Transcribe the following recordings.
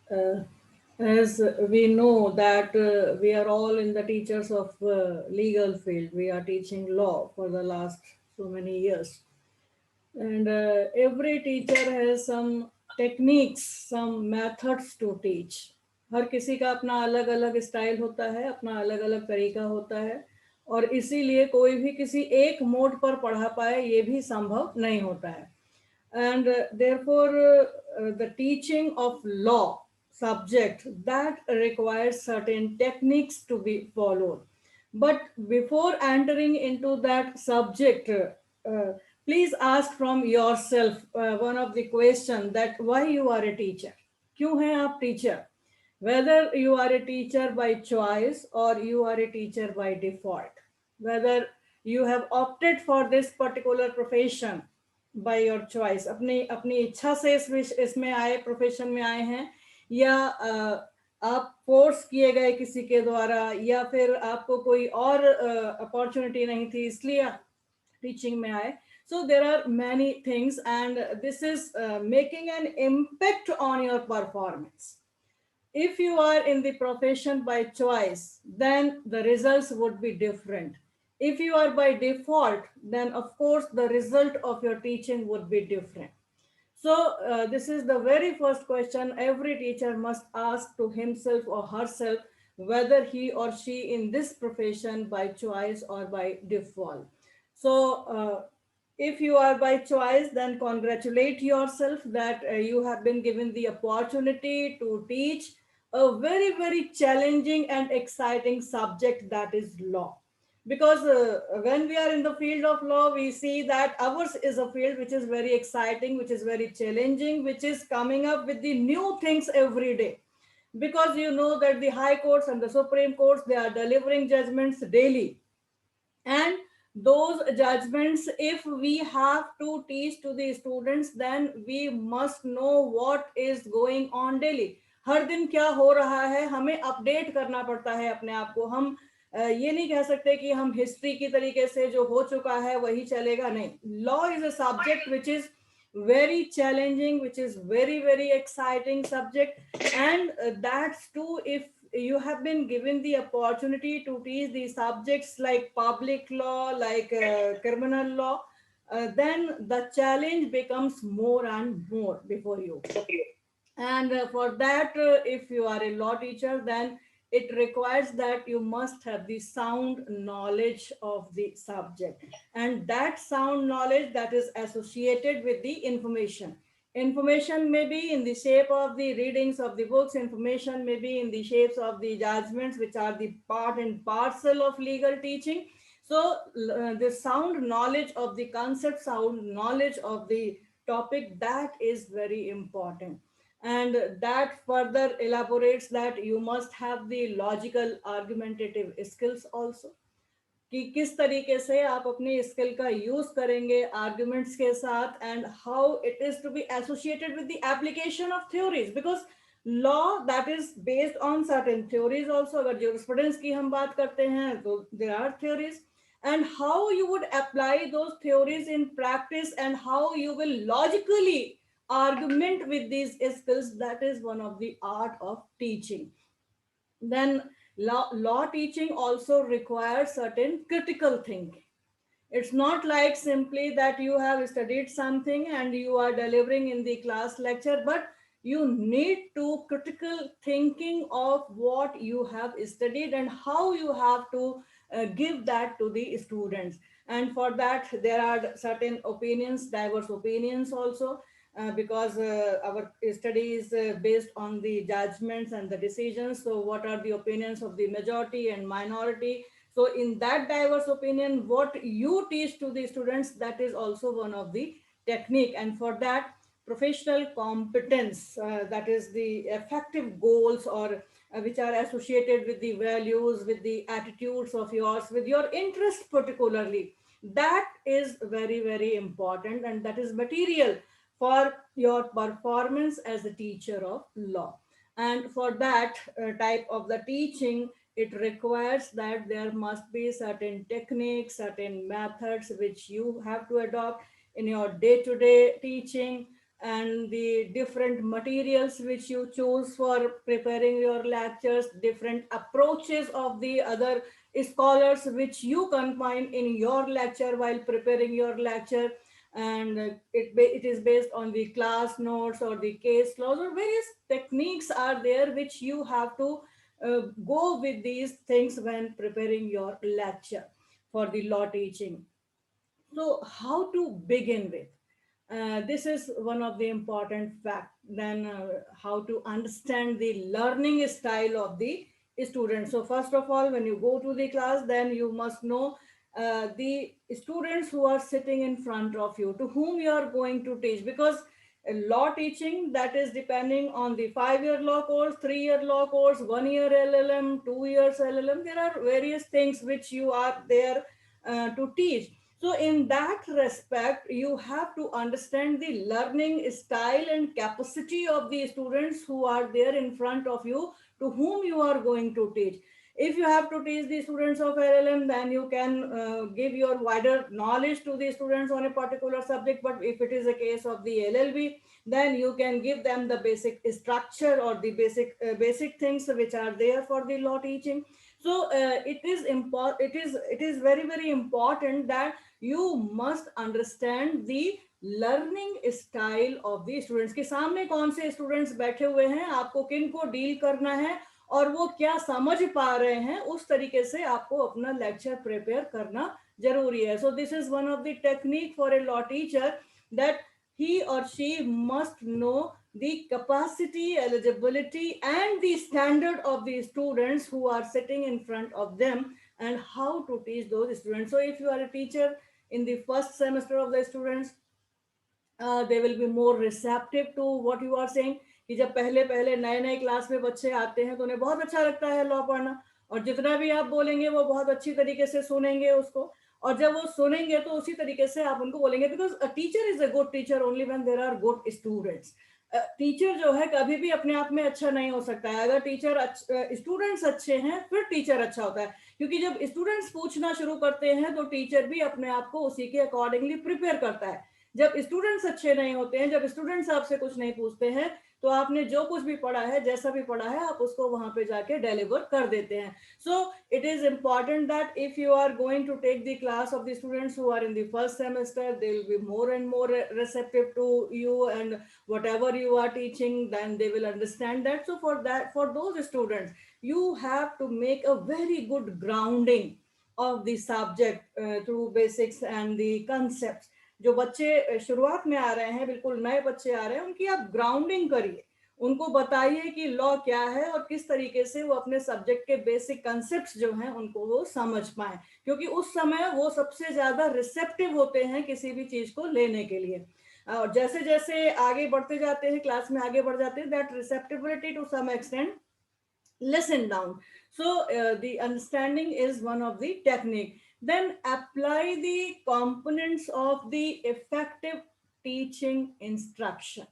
Uh, as we know that we are all in the teachers of legal field. We are teaching law for the last so many years. And every teacher has some techniques, some methods to teach. हर किसी का अपना अलग अलग style होता है, अपना अलग अलग तरीका होता है, और इसीलिए कोई भी किसी एक मोड पर पढ़ा पाए ये भी संभव नहीं होता है. And therefore the teaching of law subject that requires certain techniques to be followed. But before entering into that subject, please ask from yourself one of the question that why you are a teacher. क्यों हैं आप teacher? Whether you are a teacher by choice or you are a teacher by default, whether you have opted for this particular profession by your choice, अपनी अपनी इच्छा से इसमें आए, profession में आए हैं, या आप फोर्स किए गए किसी के द्वारा, या फिर आपको कोई और अपॉर्चुनिटी नहीं थी इसलिए टीचिंग में आए. So there are many things, and this is making an impact on your performance. If you are in the profession by choice, then the results would be different. If you are by default, then of course the result of your teaching would be different. So, this is the very first question every teacher must ask to himself or herself, whether he or she in this profession by choice or by default. So, if you are by choice, then congratulate yourself that you have been given the opportunity to teach a very, very challenging and exciting subject, that is law. Because when we are in the field of law, we see that ours is a field which is very exciting, which is very challenging, which is coming up with the new things every day. Because you know that the high courts and the supreme courts, they are delivering judgments daily, and those judgments, if we have to teach to the students, then we must know what is going on daily. हर दिन क्या हो रहा है हमें update करना पड़ता है अपने आप को. हम ये नहीं कह सकते कि हम हिस्ट्री की तरीके से जो हो चुका है वही चलेगा, नहीं. Law is a subject which is very challenging, which is very, very exciting subject. And that's too, if you have been given the opportunity to teach the subjects like public law, like criminal law, then the challenge becomes more and more before you. And for that, if you are a law teacher, then it requires that you must have the sound knowledge of the subject, and that sound knowledge that is associated with the information. Information may be in the shape of the readings of the books, information may be in the shapes of the judgments, which are the part and parcel of legal teaching. So the sound knowledge of the concept, sound knowledge of the topic, that is very important. And that further elaborates that you must have the logical argumentative skills also, कि किस तरीके से आप अपनी skill का use करेंगे arguments के साथ, and how it is to be associated with the application of theories. Because law that is based on certain theories also. अगर ज्यूरिस्प्रूडेंस की हम बात करते हैं तो there are theories, and how you would apply those theories in practice, and how you will logically argument with these skills, that is one of the art of teaching. Then law teaching also requires certain critical thinking. It's not like simply that you have studied something and you are delivering in the class lecture, but you need to critical thinking of what you have studied and how you have to give that to the students. And for that there are certain opinions, diverse opinions also, because our study is based on the judgments and the decisions. So what are the opinions of the majority and minority? So in that diverse opinion, what you teach to the students, that is also one of the technique. And for that, professional competence, that is the effective goals, or which are associated with the values, with the attitudes of yours, with your interest particularly, that is very, very important, and that is material for your performance as a teacher of law. And for that type of the teaching, it requires that there must be certain techniques, certain methods which you have to adopt in your day-to-day teaching. and the different materials which you choose for preparing your lectures, different approaches of the other scholars which you combine in your lecture while preparing your lecture, and it is based on the class notes or the case laws or various techniques are there which you have to go with these things when preparing your lecture for the law teaching. So how to begin with? This is one of the important fact. Then how to understand the learning style of the student. So first of all, when you go to the class, then you must know the students who are sitting in front of you, to whom you are going to teach, because law teaching, that is depending on the 5-year law course, 3-year law course, 1 year LLM, 2 years LLM. There are various things which you are there to teach. So in that respect, you have to understand the learning style and capacity of the students who are there in front of you, to whom you are going to teach. If you have to teach the students of LLM, then you can give your wider knowledge to the students on a particular subject. But if it is a case of the LLB, then you can give them the basic structure or the basic things which are there for the law teaching. So it is very very important that you must understand the learning style of the students, के सामने कौन से students बैठे हुए हैं, आपको किन को डील करना है और वो क्या समझ पा रहे हैं, उस तरीके से आपको अपना लेक्चर प्रिपेयर करना जरूरी है. So this is one of the technique for a law teacher, that he or she must know the capacity, eligibility, and the standard of the students who are sitting in front of them, and how to teach those students. So if you are a teacher in the first semester of the students, they will be more receptive to what you are saying. कि जब पहले पहले नए नए class में बच्चे आते हैं तो उन्हें बहुत अच्छा लगता है लॉ पढ़ना, और जितना भी आप बोलेंगे वो बहुत अच्छी तरीके से सुनेंगे उसको, और जब वो सुनेंगे तो उसी तरीके से आप उनको बोलेंगे, because a teacher is a good teacher only when there are good students. Teacher जो है कभी भी अपने आप में अच्छा नहीं हो सकता है. अगर टीचर स्टूडेंट्स अच्छे हैं फिर टीचर अच्छा होता है, क्योंकि जब स्टूडेंट्स पूछना शुरू करते हैं तो टीचर भी अपने आप को उसी के अकॉर्डिंगली प्रिपेयर करता है. जब स्टूडेंट्स अच्छे नहीं होते हैं, जब स्टूडेंट्स आपसे कुछ नहीं पूछते हैं, तो आपने जो कुछ भी पढ़ा है, जैसा भी पढ़ा है, आप उसको वहां पे जाके डिलीवर कर देते हैं. So it is important that if you are going to take the class of the students who are in the first semester, they will be more and more receptive to you, and whatever you are teaching, then they will understand that. So for those students, you have to make a very good grounding of the subject through basics and the concepts. जो बच्चे शुरुआत में आ रहे हैं, बिल्कुल नए बच्चे आ रहे हैं, उनकी आप ग्राउंडिंग करिए, उनको बताइए कि लॉ क्या है और किस तरीके से वो अपने सब्जेक्ट के बेसिक कंसेप्ट्स जो हैं उनको वो समझ पाए, क्योंकि उस समय वो सबसे ज्यादा रिसेप्टिव होते हैं किसी भी चीज को लेने के लिए. और जैसे जैसे आगे बढ़ते जाते हैं, क्लास में आगे बढ़ जाते हैं, that receptibility to some extent listen down. So the understanding is one of the technique. Then apply the components of the effective teaching instruction,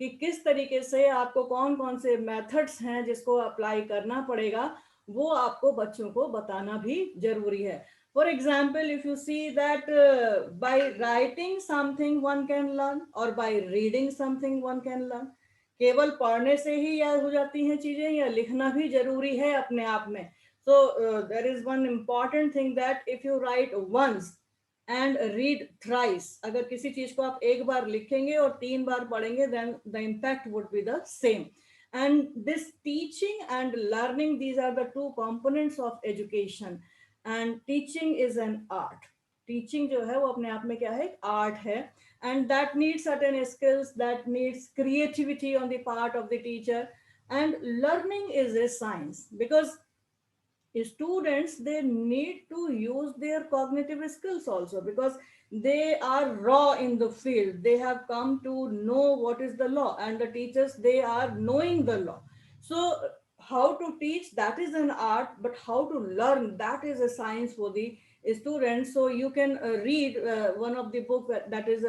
कि किस तरीके से आपको कौन कौन से मेथड्स हैं जिसको अप्लाई करना पड़ेगा, वो आपको बच्चों को बताना भी जरूरी है. For example, if you see that by writing something one can learn, और by reading something one can learn. केवल पढ़ने से ही याद हो जाती हैं चीजें, या लिखना भी जरूरी है अपने आप में. So there is one important thing that if you write once and read thrice, अगर किसी चीज को आप एक बार लिखेंगे और 3 बार पढ़ेंगे, then the impact would be the same. And this teaching and learning, these are the two components of education, and teaching is an art. Teaching जो है वो अपने आप में क्या है, एक आर्ट है, and that needs certain skills, that needs creativity on the part of the teacher. And learning is a science, because students, they need to use their cognitive skills also, because they are raw in the field, they have come to know what is the law, and the teachers, they are knowing the law. So how to teach, that is an art, but how to learn, that is a science for the students. So you can read one of the book that is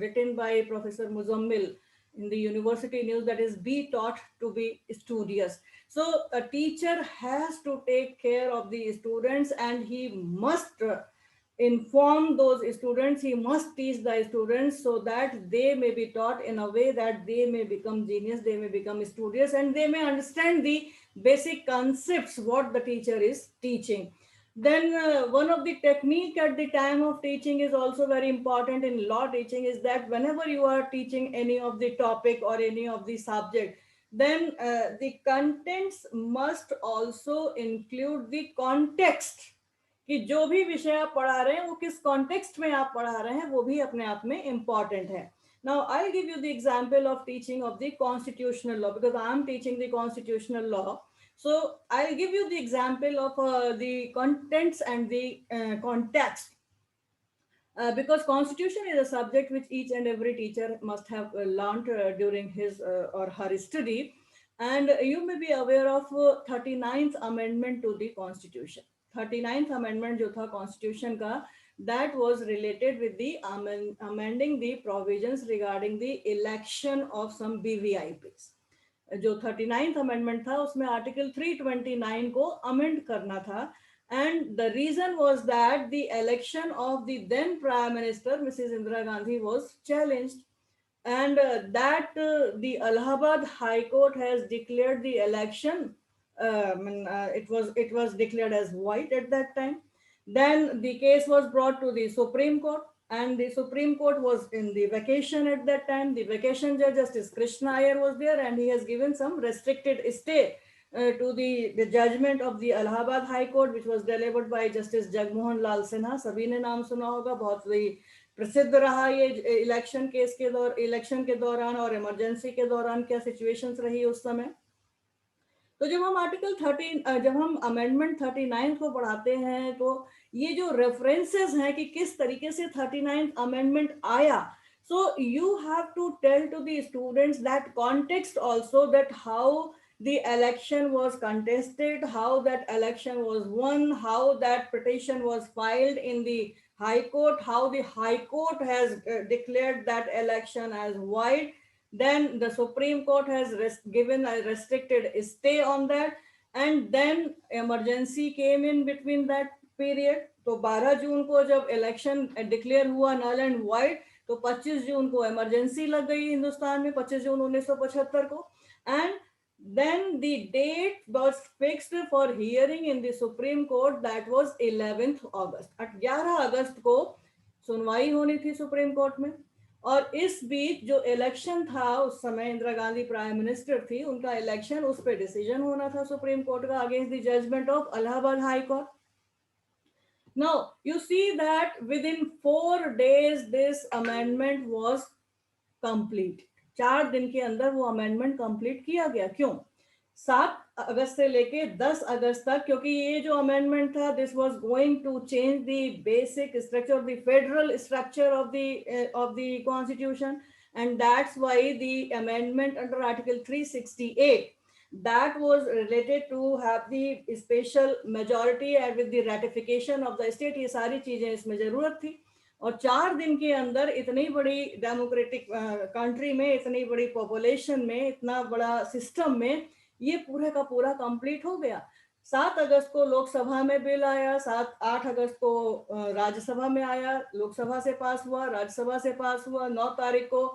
written by Professor Muzammil in the University News, that is Be Taught to Be Studious. So a teacher has to take care of the students, and he must inform those students, he must teach the students so that they may be taught in a way that they may become genius, they may become studious, and they may understand the basic concepts what the teacher is teaching. Then one of the technique at the time of teaching is also very important in law teaching, is that whenever you are teaching any of the topic or any of the subject, then the contents must also include the context, कि जो भी विषय आप पढ़ा रहे हैं वो किस कॉन्टेक्स्ट में आप पढ़ा रहे हैं वो भी अपने आप में इम्पॉर्टेंट है. Now I'll give you the example of teaching of the constitutional law, because I am teaching the constitutional law. So I'll give you the example of the contents and the context, because constitution is a subject which each and every teacher must have learned during his or her study. And you may be aware of 39th amendment to the constitution. 39th amendment जो था constitution का, that was related with the amending the provisions regarding the election of some BVIPs. जो 39th amendment था उसमें article 329 को amend करना था. And the reason was that the election of the then Prime Minister, Mrs. Indira Gandhi, was challenged. And the Allahabad High Court has declared the election. It was declared as void at that time. Then the case was brought to the Supreme Court, and the Supreme Court was in the vacation at that time. The vacation judge, Justice Krishna Iyer, was there, and he has given some restricted stay to the judgment of the Allahabad High Court, which was delivered by Justice Jagmohan Lal Sinha. सभी ने नाम सुना होगा, बहुत ही प्रसिद्ध रहा ये election case के इलेक्शन के दौरान और इमरजेंसी के दौरान क्या सिचुएशंस रही उस समय. तो जब हम आर्टिकल 13 जब हम अमेंडमेंट 39 को पढ़ाते हैं तो ये जो रेफरेंसेस हैं कि किस तरीके से 39th अमेंडमेंट आया, so you have to tell to the students that context also, that how the election was contested, how that election was won, how that petition was filed in the high court, how the high court has declared that election as void. Then the Supreme Court has given a restricted stay on that, and then emergency came in between that period. तो 12 जून को जब election declare हुआ null and wide, तो 25 जून को emergency लग गई हिंदुस्तान में, 25 जून 1975 को. And then the date was fixed for hearing in the Supreme Court, that was 11th August. 11 अगस्त को सुनवाई होनी थी सुप्रीम कोर्ट में. और इस बीच जो इलेक्शन था उस समय इंदिरा गांधी प्राइम मिनिस्टर थी, उनका इलेक्शन, उस पर डिसीजन होना था सुप्रीम कोर्ट का against the judgement of Allahabad High Court. Now you see that within 4 days this amendment was complete. 4 दिन के अंदर वो अमेंडमेंट कंप्लीट किया गया. क्यों? 7 अगस्त से लेके 10 अगस्त तक, क्योंकि ये जो अमेंडमेंट था, this was going to change the basic structure, the federal structure of the constitution, and that's why the amendment under article 368 that was related to have the special majority and with the ratification of the state. ये सारी चीजें इसमें जरूरत थी. और 4 दिन के अंदर इतनी बड़ी डेमोक्रेटिक कंट्री में, इतनी बड़ी पॉपुलेशन में, इतना बड़ा सिस्टम में ये पूरे का पूरा कंप्लीट हो गया. 7 अगस्त को लोकसभा में बिल आया, 8 अगस्त को राज्यसभा में आया, लोकसभा से पास हुआ, राज्यसभा से पास हुआ. 9 तारीख को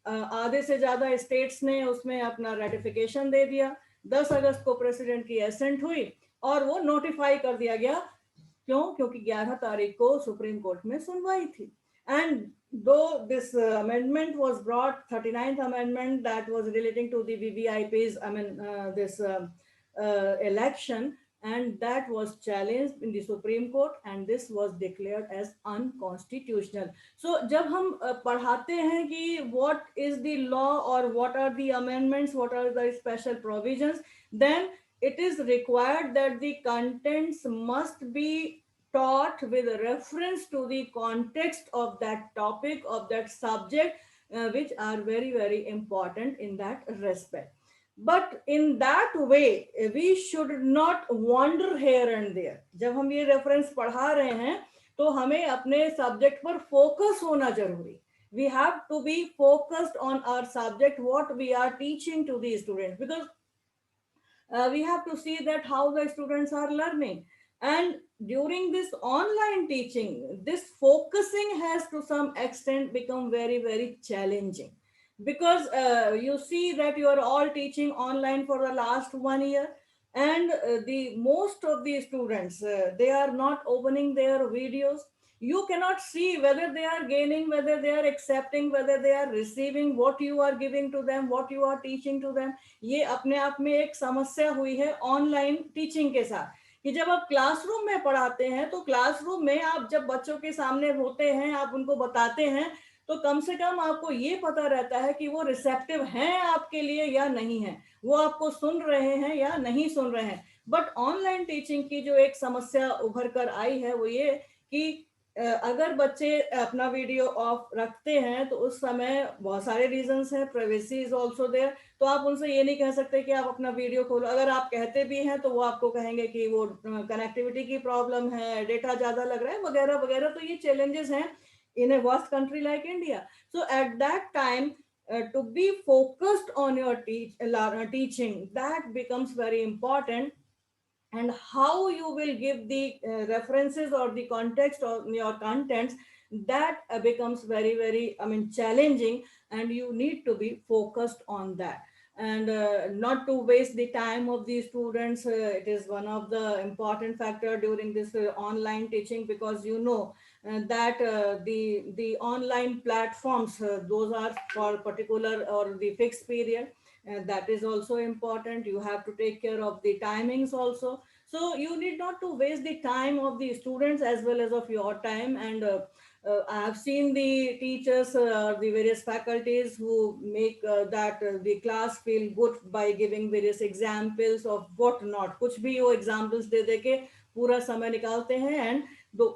आधे से ज्यादा स्टेट्स ने उसमें अपना रेटिफिकेशन दे दिया. 10 अगस्त को प्रेसिडेंट की एसेंट हुई और वो नोटिफाई कर दिया गया. क्यों? क्योंकि 11 तारीख को सुप्रीम कोर्ट में सुनवाई थी. And though this amendment was brought, 39th amendment that was relating to the VVIPs, this election, and that was challenged in the Supreme Court, and this was declared as unconstitutional. So जब हम पढ़ाते हैं कि what is the law or what are the amendments, what are the special provisions, then it is required that the contents must be taught with reference to the context of that topic, of that subject, which are very, very important in that respect. But in that way, we should not wander here and there. जब हम ये reference पढ़ा रहे हैं, तो हमें अपने subject पर focus होना जरूरी. We have to be focused on our subject, what we are teaching to the students, because we have to see that how the students are learning. And during this online teaching, this focusing has to some extent become very, very challenging, because you see that you are all teaching online for the last 1 year, and the most of the students, they are not opening their videos. You cannot see whether they are gaining, whether they are accepting, whether they are receiving what you are giving to them, what you are teaching to them. ये अपने आप में एक समस्या हुई है online teaching के साथ, कि जब आप क्लासरूम में पढ़ाते हैं तो क्लासरूम में आप जब बच्चों के सामने होते हैं, आप उनको बताते हैं, तो कम से कम आपको ये पता रहता है कि वो रिसेप्टिव हैं आपके लिए या नहीं है, वो आपको सुन रहे हैं या नहीं सुन रहे हैं। बट ऑनलाइन टीचिंग की जो एक समस्या उभर कर आई है वो ये कि अगर बच्चे अपना वीडियो ऑफ रखते हैं तो उस समय बहुत सारे रीजंस हैं, प्राइवेसी इज आल्सो देयर, तो आप उनसे ये नहीं कह सकते कि आप अपना वीडियो खोलो। अगर आप कहते भी हैं तो वो आपको कहेंगे कि वो कनेक्टिविटी की प्रॉब्लम है, डेटा ज्यादा लग रहा है, वगैरह वगैरह। तो ये चैलेंजेस हैं in a vast country like India. So at that time to be focused on your teaching, that becomes very important, and how you will give the references or the context of your contents, that becomes very, very, I mean, challenging, and you need to be focused on that, and not to waste the time of the students. It is one of the important factor during this online teaching, because that the online platforms, those are for particular or the fixed period, that is also important. You have to take care of the timings also, so you need not to waste the time of the students as well as of your time. And I have seen the teachers, the various faculties who make that the class feel good by giving various examples of what not, कुछ भी वो examples दे दे के पूरा समय निकालते हैं, and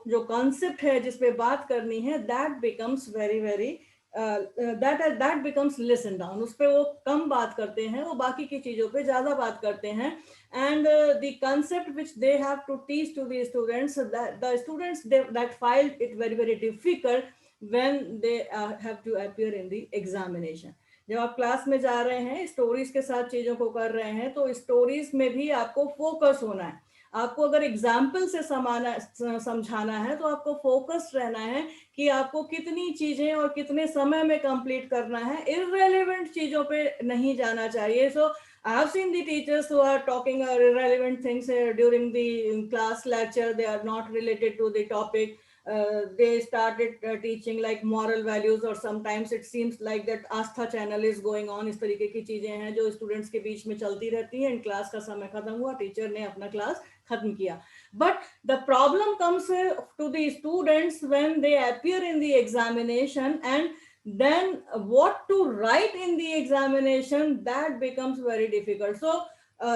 जो concept है जिसपे बात करनी है, that becomes very, very that becomes listen down, उस पे वो कम बात करते हैं, वो बाकी की चीजों पे ज्यादा बात करते हैं। And the concept which they have to teach to the students, that the students that find it very, very difficult when they have to appear in the examination। जब आप क्लास में जा रहे हैं, स्टोरीज के साथ चीजों को कर रहे हैं, तो स्टोरीज में भी आपको फोकस होना है। आपको अगर एग्जाम्पल से समझाना है तो आपको फोकस रहना है कि आपको कितनी चीजें और कितने समय में कंप्लीट करना है, इररेलेवेंट चीजों पे नहीं जाना चाहिए। सो I have seen the teachers who are talking irrelevant things during the class lecture. They are not related to the topic. They started teaching like moral values, or sometimes it seems like that Astha channel is going on. इस तरीके की चीजें हैं जो students के बीच में चलती रहती हैं। क्लास का समय खत्म हुआ, टीचर ने अपना क्लास खत्म किया। But the problem comes to the students when they appear in the examination, and then what to write in the examination, that becomes very difficult. So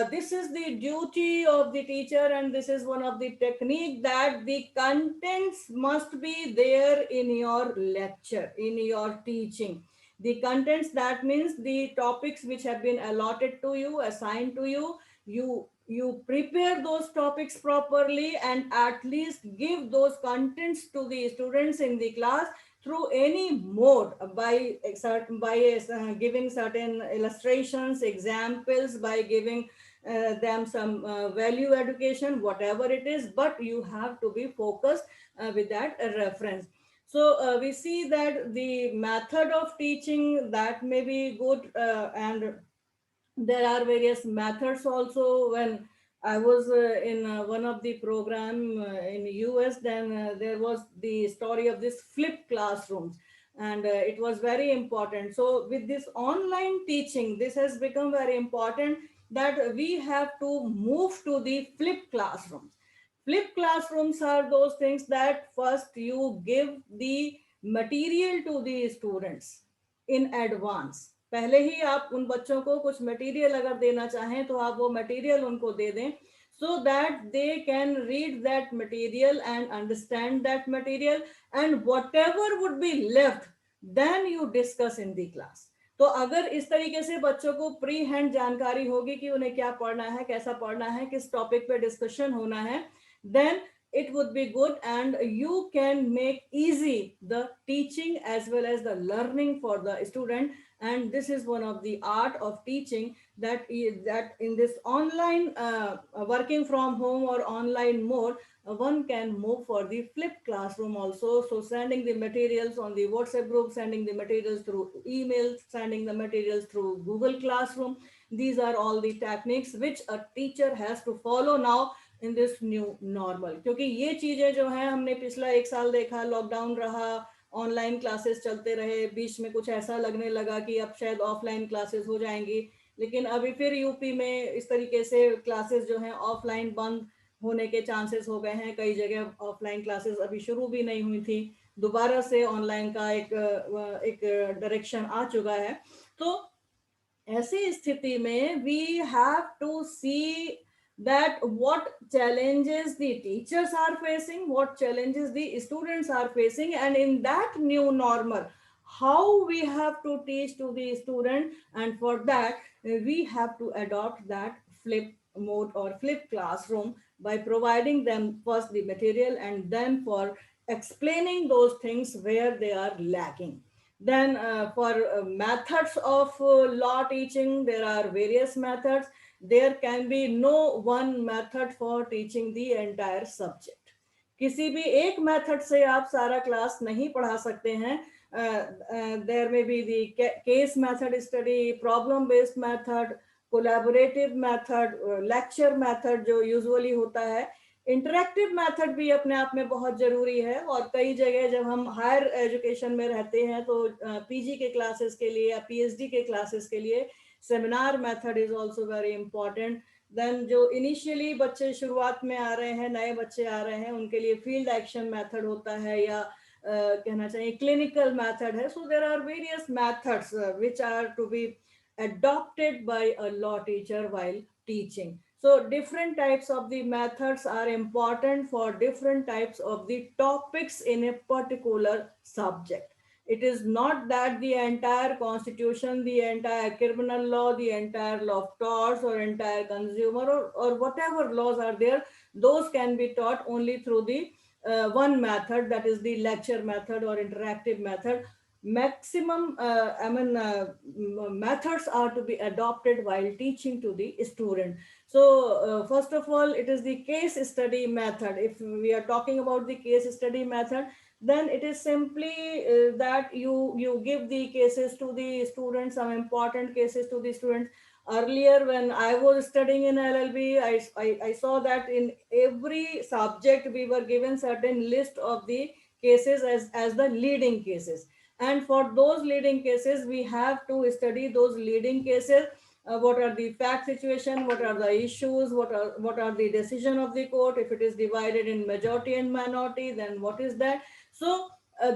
this is the duty of the teacher, and this is one of the technique, that the contents must be there in your lecture, in your teaching. The contents, that means the topics which have been allotted to you, assigned to you, you prepare those topics properly, and at least give those contents to the students in the class through any mode, by giving certain illustrations, examples, by giving them some value education, whatever it is, but you have to be focused with that reference. So we see that the method of teaching, that may be good, and there are various methods also. When I was in one of the program in US, then there was the story of this flipped classrooms, and it was very important. So with this online teaching, this has become very important, that we have to move to the flipped classrooms. Flipped classrooms are those things that first you give the material to the students in advance। पहले ही आप उन बच्चों को कुछ material अगर देना चाहें तो आप वो मटेरियल उनको दे दें, so that they can read that material and understand that material, and whatever would be left, then you discuss in the class। तो अगर इस तरीके से बच्चों को प्री हैंड जानकारी होगी कि उन्हें क्या पढ़ना है, कैसा पढ़ना है, किस टॉपिक पे डिस्कशन होना है, then it would be good, and you can make easy the teaching as well as the learning for the student. And this is one of the art of teaching, that is that in this online working from home or online mode, one can move for the flipped classroom also. So sending the materials on the WhatsApp group, sending the materials through email, sending the materials through Google Classroom, these are all the techniques which a teacher has to follow now in this new normal, क्योंकि ये चीजें जो है हमने पिछला 1 साल देखा, lockdown रहा, ऑनलाइन क्लासेस चलते रहे, बीच में कुछ ऐसा लगने लगा कि अब शायद ऑफलाइन क्लासेस हो जाएंगी, लेकिन अभी फिर यूपी में इस तरीके से क्लासेस जो हैं ऑफलाइन बंद होने के चांसेस हो गए हैं। कई जगह ऑफलाइन क्लासेस अभी शुरू भी नहीं हुई थी, दोबारा से ऑनलाइन का एक डायरेक्शन आ चुका है। तो ऐसी स्थिति में we have to see that what challenges the teachers are facing, what challenges the students are facing, and in that new normal how we have to teach to the student. And for that we have to adopt that flip mode or flip classroom by providing them first the material and then for explaining those things where they are lacking. Then for methods of law teaching, there are various methods. There can be no one method for teaching the entire subject. किसी भी एक method से आप सारा class नहीं पढ़ा सकते हैं। देयर में be the case method study, problem based method, collaborative method, lecture method जो यूजुअली होता है, इंटरेक्टिव मेथड भी अपने आप में बहुत जरूरी है। और कई जगह जब हम हायर एजुकेशन में रहते हैं तो पीजी के क्लासेस के लिए या पीएचडी के क्लासेस के लिए seminar method is also very important. Then जो इनिशियली बच्चे शुरुआत में आ रहे हैं, नए बच्चे आ रहे हैं, उनके लिए फील्ड एक्शन मेथड होता है या कहना चाहिए क्लिनिकल मेथड है। So there are various methods which are to be adopted by a law teacher while teaching. So different types of the methods are important for different types of the topics in a particular subject. It is not that the entire constitution, the entire criminal law, the entire law of torts or entire consumer or whatever laws are there, those can be taught only through the one method, that is the lecture method or interactive method. Maximum methods are to be adopted while teaching to the student. So first of all, it is the case study method. If we are talking about the case study method, then it is simply that you give the cases to the students, some important cases to the students. Earlier when I was studying in LLB, I saw that in every subject we were given certain list of the cases as the leading cases, and for those leading cases we have to study those leading cases. What are the fact situation, what are the issues, what are the decision of the court, if it is divided in majority and minority, then what is that. So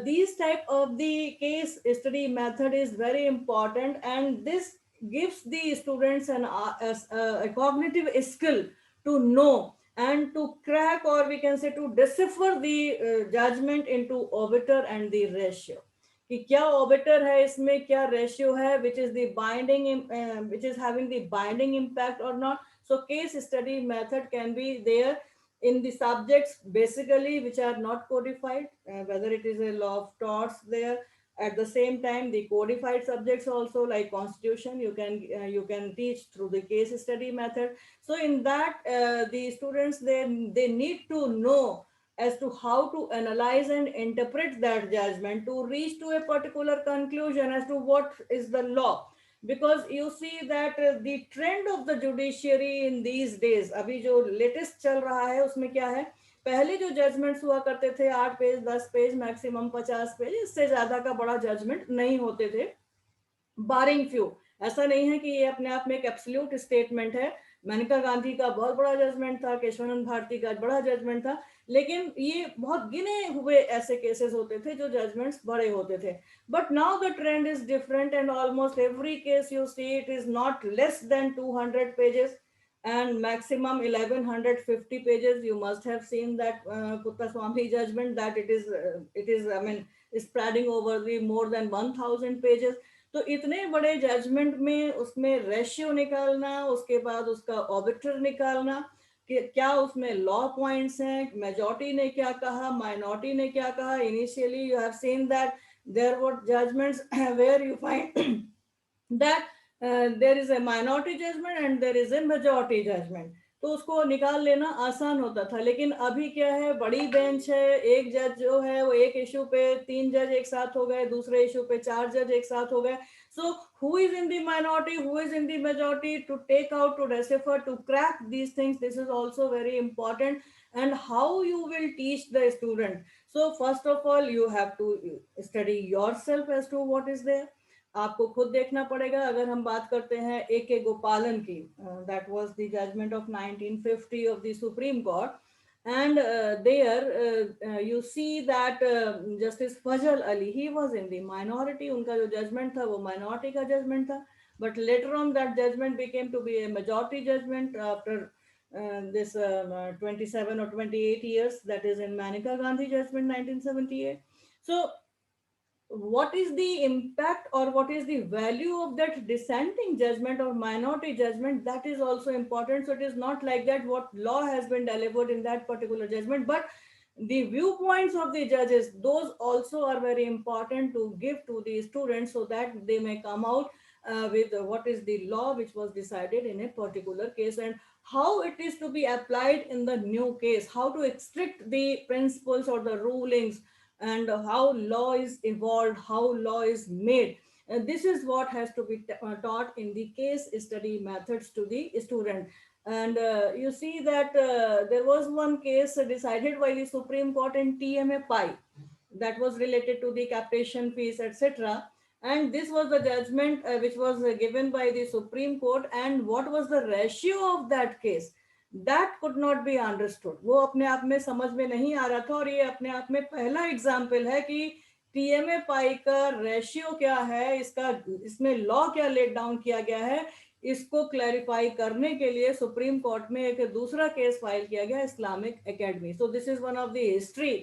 these type of the case study method is very important, and this gives the students a cognitive skill to know and to crack, or we can say to decipher the judgment into obiter and the ratio, कि क्या ओबिटर है इसमें, क्या ratio है, which is the binding which is having the binding impact or not. So case study method can be there in the subjects basically which are not codified, whether it is a law of torts there. At the same time, the codified subjects also like constitution, you can teach through the case study method. So in that the students they need to know as to how to analyze and interpret that judgment to reach to a particular conclusion as to what is the law. Because you see that the trend of the judiciary in these days, अभी जो latest चल रहा है उसमें क्या है, पहले जो जजमेंट्स हुआ करते थे 8 पेज 10 पेज मैक्सिमम 50 पेज, इससे ज्यादा का बड़ा जजमेंट नहीं होते थे, बारिंग फ्यू। ऐसा नहीं है कि ये अपने आप में एक एब्सोल्यूट स्टेटमेंट है। मेनका गांधी का बहुत बड़ा जजमेंट था, केशवानंद भारती का बड़ा जजमेंट था, लेकिन ये बहुत गिने हुए ऐसे केसेस होते थे जो जजमेंट्स बड़े होते थे। But now the trend is different and almost every case you see it is not less than 200 pages and maximum 1150 pages. You must have seen that Puttaswamy judgment, that it is I mean spreading over the more than 1000 pages. तो इतने बड़े judgement में उसमें ratio निकालना, उसके बाद उसका obiter निकालना, क्या उसमें लॉ पॉइंट्स हैं, मेजॉरिटी ने क्या कहा, माइनॉरिटी ने क्या कहा. Initially you have seen that there were judgments where you find that there is a minority judgment and there is a majority judgment. तो उसको निकाल लेना आसान होता था. लेकिन अभी क्या है, बड़ी बेंच है, एक जज जो है वो एक इशू पे 3 जज एक साथ हो गए, दूसरे इशू पे 4 जज एक साथ हो गए. So who is in the minority, who is in the majority, to take out, to decipher, to crack these things, this is also very important. And how you will teach the student. So first of all you have to study yourself as to what is there. आपको खुद देखना पड़ेगा. अगर हम बात करते हैं ए K Gopalan की, that was the judgement of 1950 of the supreme court. And there you see that Justice Fazal Ali, he was in the minority. उनका जो judgment था वो minority का judgment था. But later on that judgment became to be a majority judgment after this 27 or 28 years, that is in Maneka Gandhi judgment 1978. So what is the impact or what is the value of that dissenting judgment or minority judgment, that is also important. So it is not like that what law has been delivered in that particular judgment, but the viewpoints of the judges, those also are very important to give to the students so that they may come out with what is the law which was decided in a particular case and how it is to be applied in the new case, how to extract the principles or the rulings, and how law is evolved, how law is made. And this is what has to be taught in the case study methods to the student. And you see that there was one case decided by the Supreme Court in TMA Pi that was related to the captation fees, etc. And this was the judgment which was given by the Supreme Court. And what was the ratio of that case? That could not be understood. वो अपने आप में समझ में नहीं आ रहा था. और ये अपने आप में पहला एग्जाम्पल है कि टीएमए पाई का रेशियो क्या है, इसका इसमें लॉ क्या लेट डाउन किया गया है, इसको क्लैरिफाई करने के लिए सुप्रीम कोर्ट में एक दूसरा केस फाइल किया गया, Islamic academy. So this is one of the history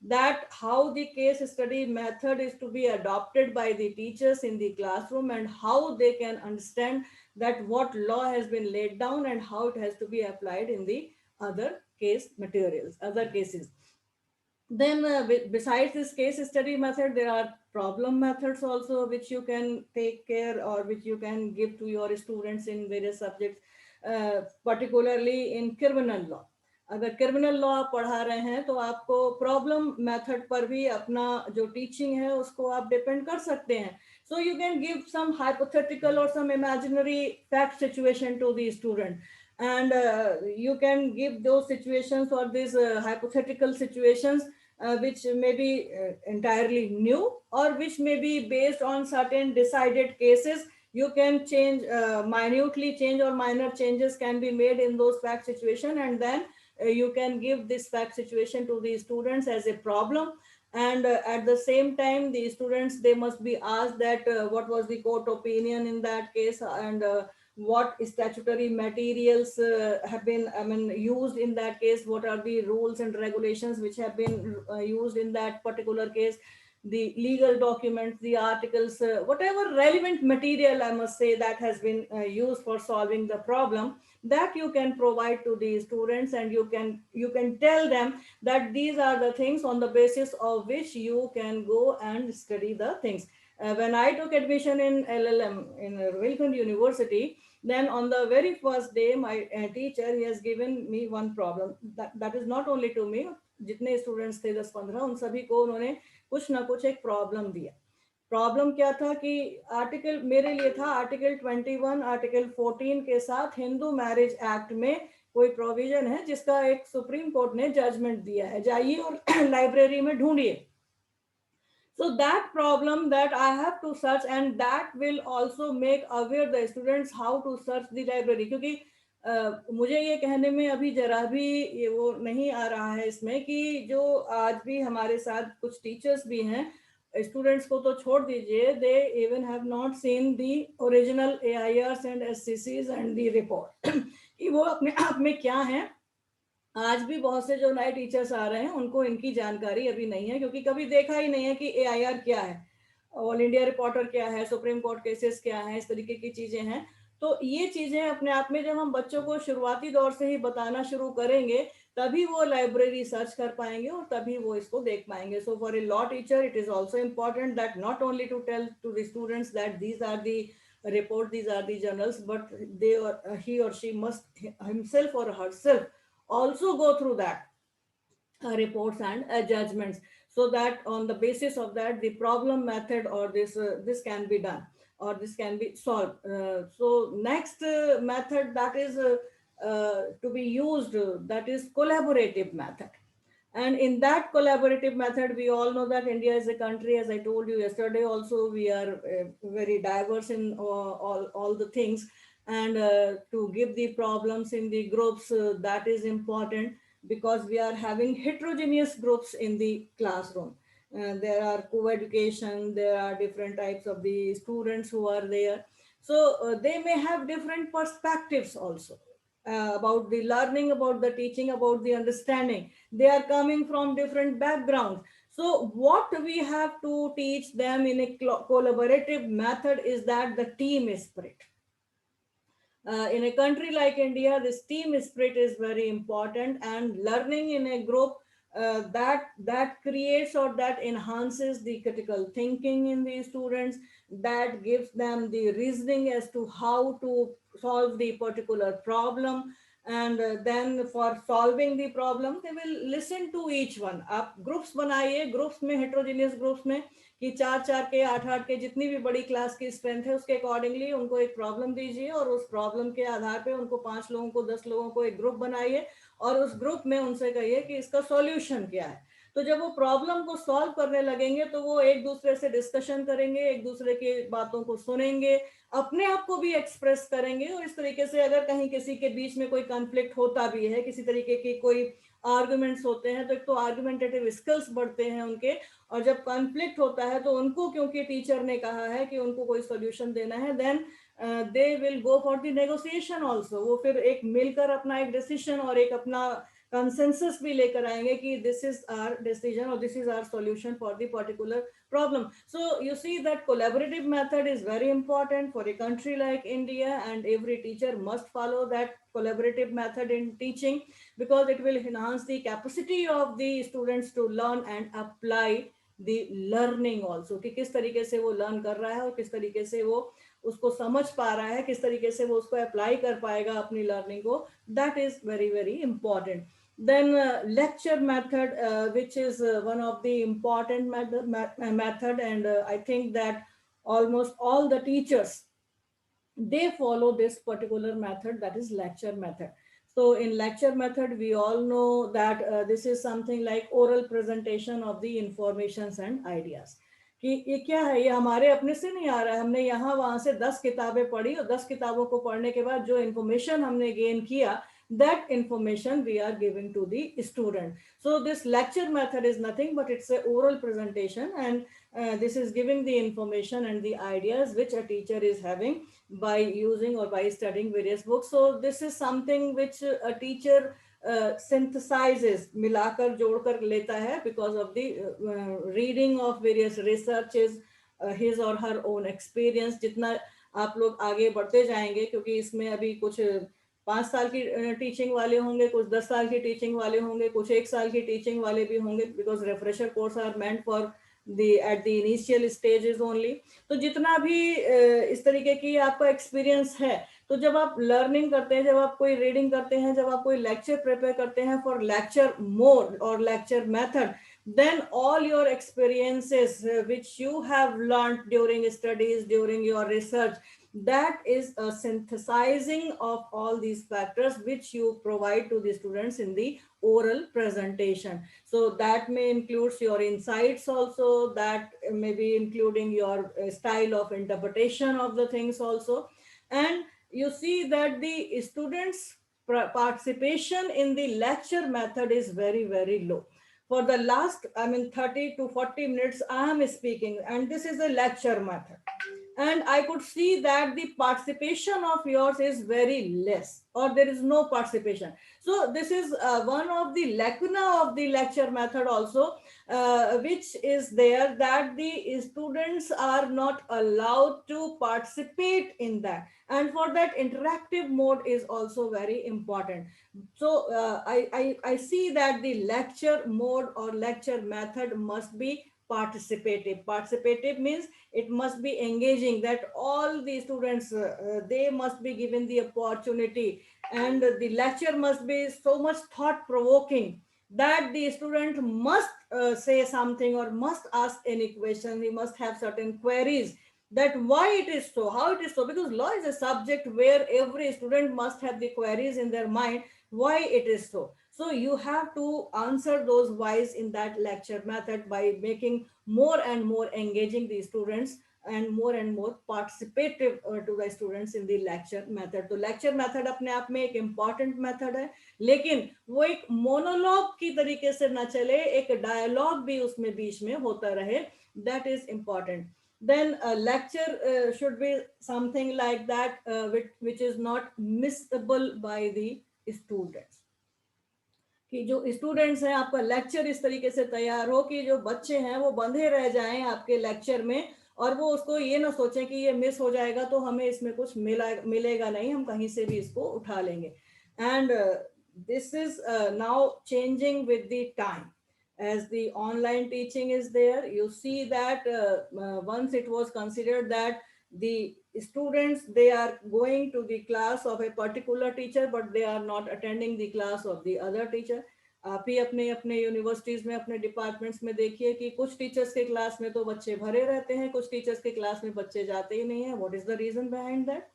that how the case study method is to be adopted by the teachers in the classroom and how they can understand that what law has been laid down and how it has to be applied in the other case materials, other cases. Then besides this case study method, there are problem methods also which you can take care or which you can give to your students in various subjects, particularly in criminal law. अगर criminal law आप पढ़ा रहे हैं तो आपको problem method पर भी अपना जो टीचिंग है उसको आप डिपेंड कर सकते हैं. So you can give some hypothetical or some imaginary fact situation to the student, and you can give those situations or these hypothetical situations which may be entirely new or which may be based on certain decided cases. You can change, minutely change or minor changes can be made in those fact situation, and then you can give this fact situation to the students as a problem. And at the same time the students, they must be asked that what was the court opinion in that case, and what statutory materials have been used in that case, what are the rules and regulations which have been used in that particular case, the legal documents, the articles, whatever relevant material, I must say, that has been used for solving the problem, that you can provide to the students, and you can tell them that these are the things on the basis of which you can go and study the things. When I took admission in LLM in Wilkins University, then on the very first day, my teacher, he has given me one problem. That is not only to me, जितने students थे 10-15, उन सभी को उन्होंने कुछ ना कुछ एक प्रॉब्लम दिया. प्रॉब्लम क्या था कि आर्टिकल मेरे लिए था आर्टिकल 21, आर्टिकल 14 के साथ हिंदू मैरिज एक्ट में कोई प्रोविजन है जिसका एक सुप्रीम कोर्ट ने जजमेंट दिया है, जाइए और लाइब्रेरी में ढूंढिए. So that problem that I have to search, and that will also make aware the students how to search the library. क्योंकि मुझे ये कहने में अभी जरा भी ये वो नहीं आ रहा है इसमें कि जो आज भी हमारे साथ कुछ टीचर्स भी हैं, स्टूडेंट्स को तो छोड़ दीजिए, they even have not seen the original AIRs and SCCs and the report कि वो अपने आप में क्या है. आज भी बहुत से जो नए टीचर्स आ रहे हैं उनको इनकी जानकारी अभी नहीं है, क्योंकि कभी देखा ही नहीं है कि AIR क्या है, ऑल इंडिया रिपोर्टर क्या है, सुप्रीम कोर्ट केसेस क्या है, इस तरीके की चीजें हैं. तो ये चीजें अपने आप में जब हम बच्चों को शुरुआती दौर से ही बताना शुरू करेंगे, तभी वो लाइब्रेरी सर्च कर पाएंगे और तभी वो इसको देख पाएंगे. So for a law teacher it is also important that not only to tell to the students that these are the report, these are the journals, but they or he or she must himself or herself also go through that reports and judgments, so that on the basis of that the problem method or this can be done or this can be solved. So next method that is to be used, that is collaborative method. And in that collaborative method, we all know that India is a country, as I told you yesterday also, we are very diverse in all the things. And to give the problems in the groups, that is important, because we are having heterogeneous groups in the classroom. There are co-education, there are different types of the students who are there. So they may have different perspectives also about the learning, about the teaching, about the understanding. They are coming from different backgrounds. So what we have to teach them in a collaborative method is that the team spirit. In a country like India, this team spirit is very important, and learning in a group that creates or that enhances the critical thinking in the students, that gives them the reasoning as to how to solve the particular problem. And then for solving the problem they will listen to each one. आप groups बनाइए, groups में, heterogeneous groups में, कि 4-4 के, 8-8 के, जितनी भी बड़ी क्लास की स्ट्रेंथ है उसके अकॉर्डिंगली उनको एक प्रॉब्लम दीजिए, और उस प्रॉब्लम के आधार पे उनको 5 लोगों को, 10 लोगों को एक ग्रुप बनाइए, और उस ग्रुप में उनसे कहिए कि इसका सॉल्यूशन क्या है. तो जब वो प्रॉब्लम को सॉल्व करने लगेंगे तो वो एक दूसरे से डिस्कशन करेंगे, एक दूसरे की बातों को सुनेंगे, अपने आप को भी एक्सप्रेस करेंगे. और इस तरीके से अगर कहीं किसी के बीच में कोई कॉन्फ्लिक्ट होता भी है, किसी तरीके की कोई आर्गुमेंट्स होते हैं, तो एक तो आर्गुमेंटेटिव स्किल्स बढ़ते हैं उनके. और जब कॉन्फ्लिक्ट होता है तो उनको, क्योंकि टीचर ने कहा है कि उनको कोई सोल्यूशन देना है, then they will go for the negotiation also. वो फिर एक मिलकर अपना एक डिसीजन और एक अपना कंसेंसस भी लेकर आएंगे कि दिस इज आवर डिसीजन और this is our solution for the particular problem. So you see that collaborative method is very important for a country like India, and every teacher must follow that collaborative method in teaching, because it will enhance the capacity of the students to learn and apply the learning also, कि किस तरीके से वो learn कर रहा है और किस तरीके से वो उसको समझ पा रहा है, किस तरीके से वो उसको अप्लाई कर पाएगा अपनी लर्निंग को. That is very very important. Then lecture method, which is one of the important method, and I think that almost all the teachers, they follow this particular method, that is lecture method. So in lecture method we all know that this is something like oral presentation of the informations and ideas. कि ये क्या है, ये हमारे अपने से नहीं आ रहा है, हमने यहाँ वहां से 10 किताबें पढ़ी और 10 किताबों को पढ़ने के बाद जो इंफॉर्मेशन हमने गेन किया, that information we are giving to the student. So this lecture method is nothing but it's a oral presentation, and this is giving the information and the ideas which a teacher is having by using or by studying various books. So this is something which a teacher synthesizes, मिलाकर जोड़कर लेता है, because of the reading of various researches, his or her own experience. जितना आप लोग आगे बढ़ते जाएंगे, क्योंकि इसमें अभी कुछ 5 साल की टीचिंग वाले होंगे, कुछ 10 साल की टीचिंग वाले होंगे, कुछ 1 साल की टीचिंग वाले भी होंगे, because refresher course are meant for the at the initial stages only. तो जितना भी इस तरीके की आपका एक्सपीरियंस है, तो जब आप लर्निंग करते हैं, जब आप कोई रीडिंग करते हैं, जब आप कोई लेक्चर प्रिपेयर करते हैं फॉर लेक्चर मोड और lecture method, then all your experiences which you have learned during studies, during your research, that is a synthesizing of all these factors which you provide to the students in the oral presentation. So that may includes your insights also, that may be including your style of interpretation of the things also. And you see that the students participation in the lecture method is very very low. For the last, I mean, 30 to 40 minutes I am speaking, and this is a lecture method. and I could see that the participation of yours is very less, or there is no participation. So this is one of the lacuna of the lecture method also, which is there, that the students are not allowed to participate in that, and for that interactive mode is also very important. So I see that the lecture mode or lecture method must be participative. Participative means it must be engaging, that all the students they must be given the opportunity, and the lecture must be so much thought provoking that the student must say something or must ask any question. He must have certain queries, that why it is so, how it is so, because law is a subject where every student must have the queries in their mind, why it is so. So you have to answer those whys in that lecture method by making more and more engaging the students and more participative to the students in the lecture method. तो lecture method अपने आप में एक important method है, लेकिन वो एक monologue की तरीके से ना चले, एक dialogue भी उसमें बीच में होता रहे, that is important. Then a lecture should be something like that, which is not missable by the students. कि जो स्टूडेंट्स हैं, आपका लेक्चर इस तरीके से तैयार हो कि जो बच्चे हैं वो बंधे रह जाएं आपके लेक्चर में, और वो उसको ये ना सोचें कि ये मिस हो जाएगा तो हमें इसमें कुछ मिलेगा नहीं, हम कहीं से भी इसको उठा लेंगे. And this is now changing with the time, as the online teaching is there. You see that once it was considered that the students, they are going to the class of a particular teacher but they are not attending the class of the other teacher. आप ही अपने अपने universities में, अपने departments में देखिए कि कुछ teachers के क्लास में तो बच्चे भरे रहते हैं, कुछ टीचर्स के क्लास में बच्चे जाते ही नहीं है. What is the reason behind that?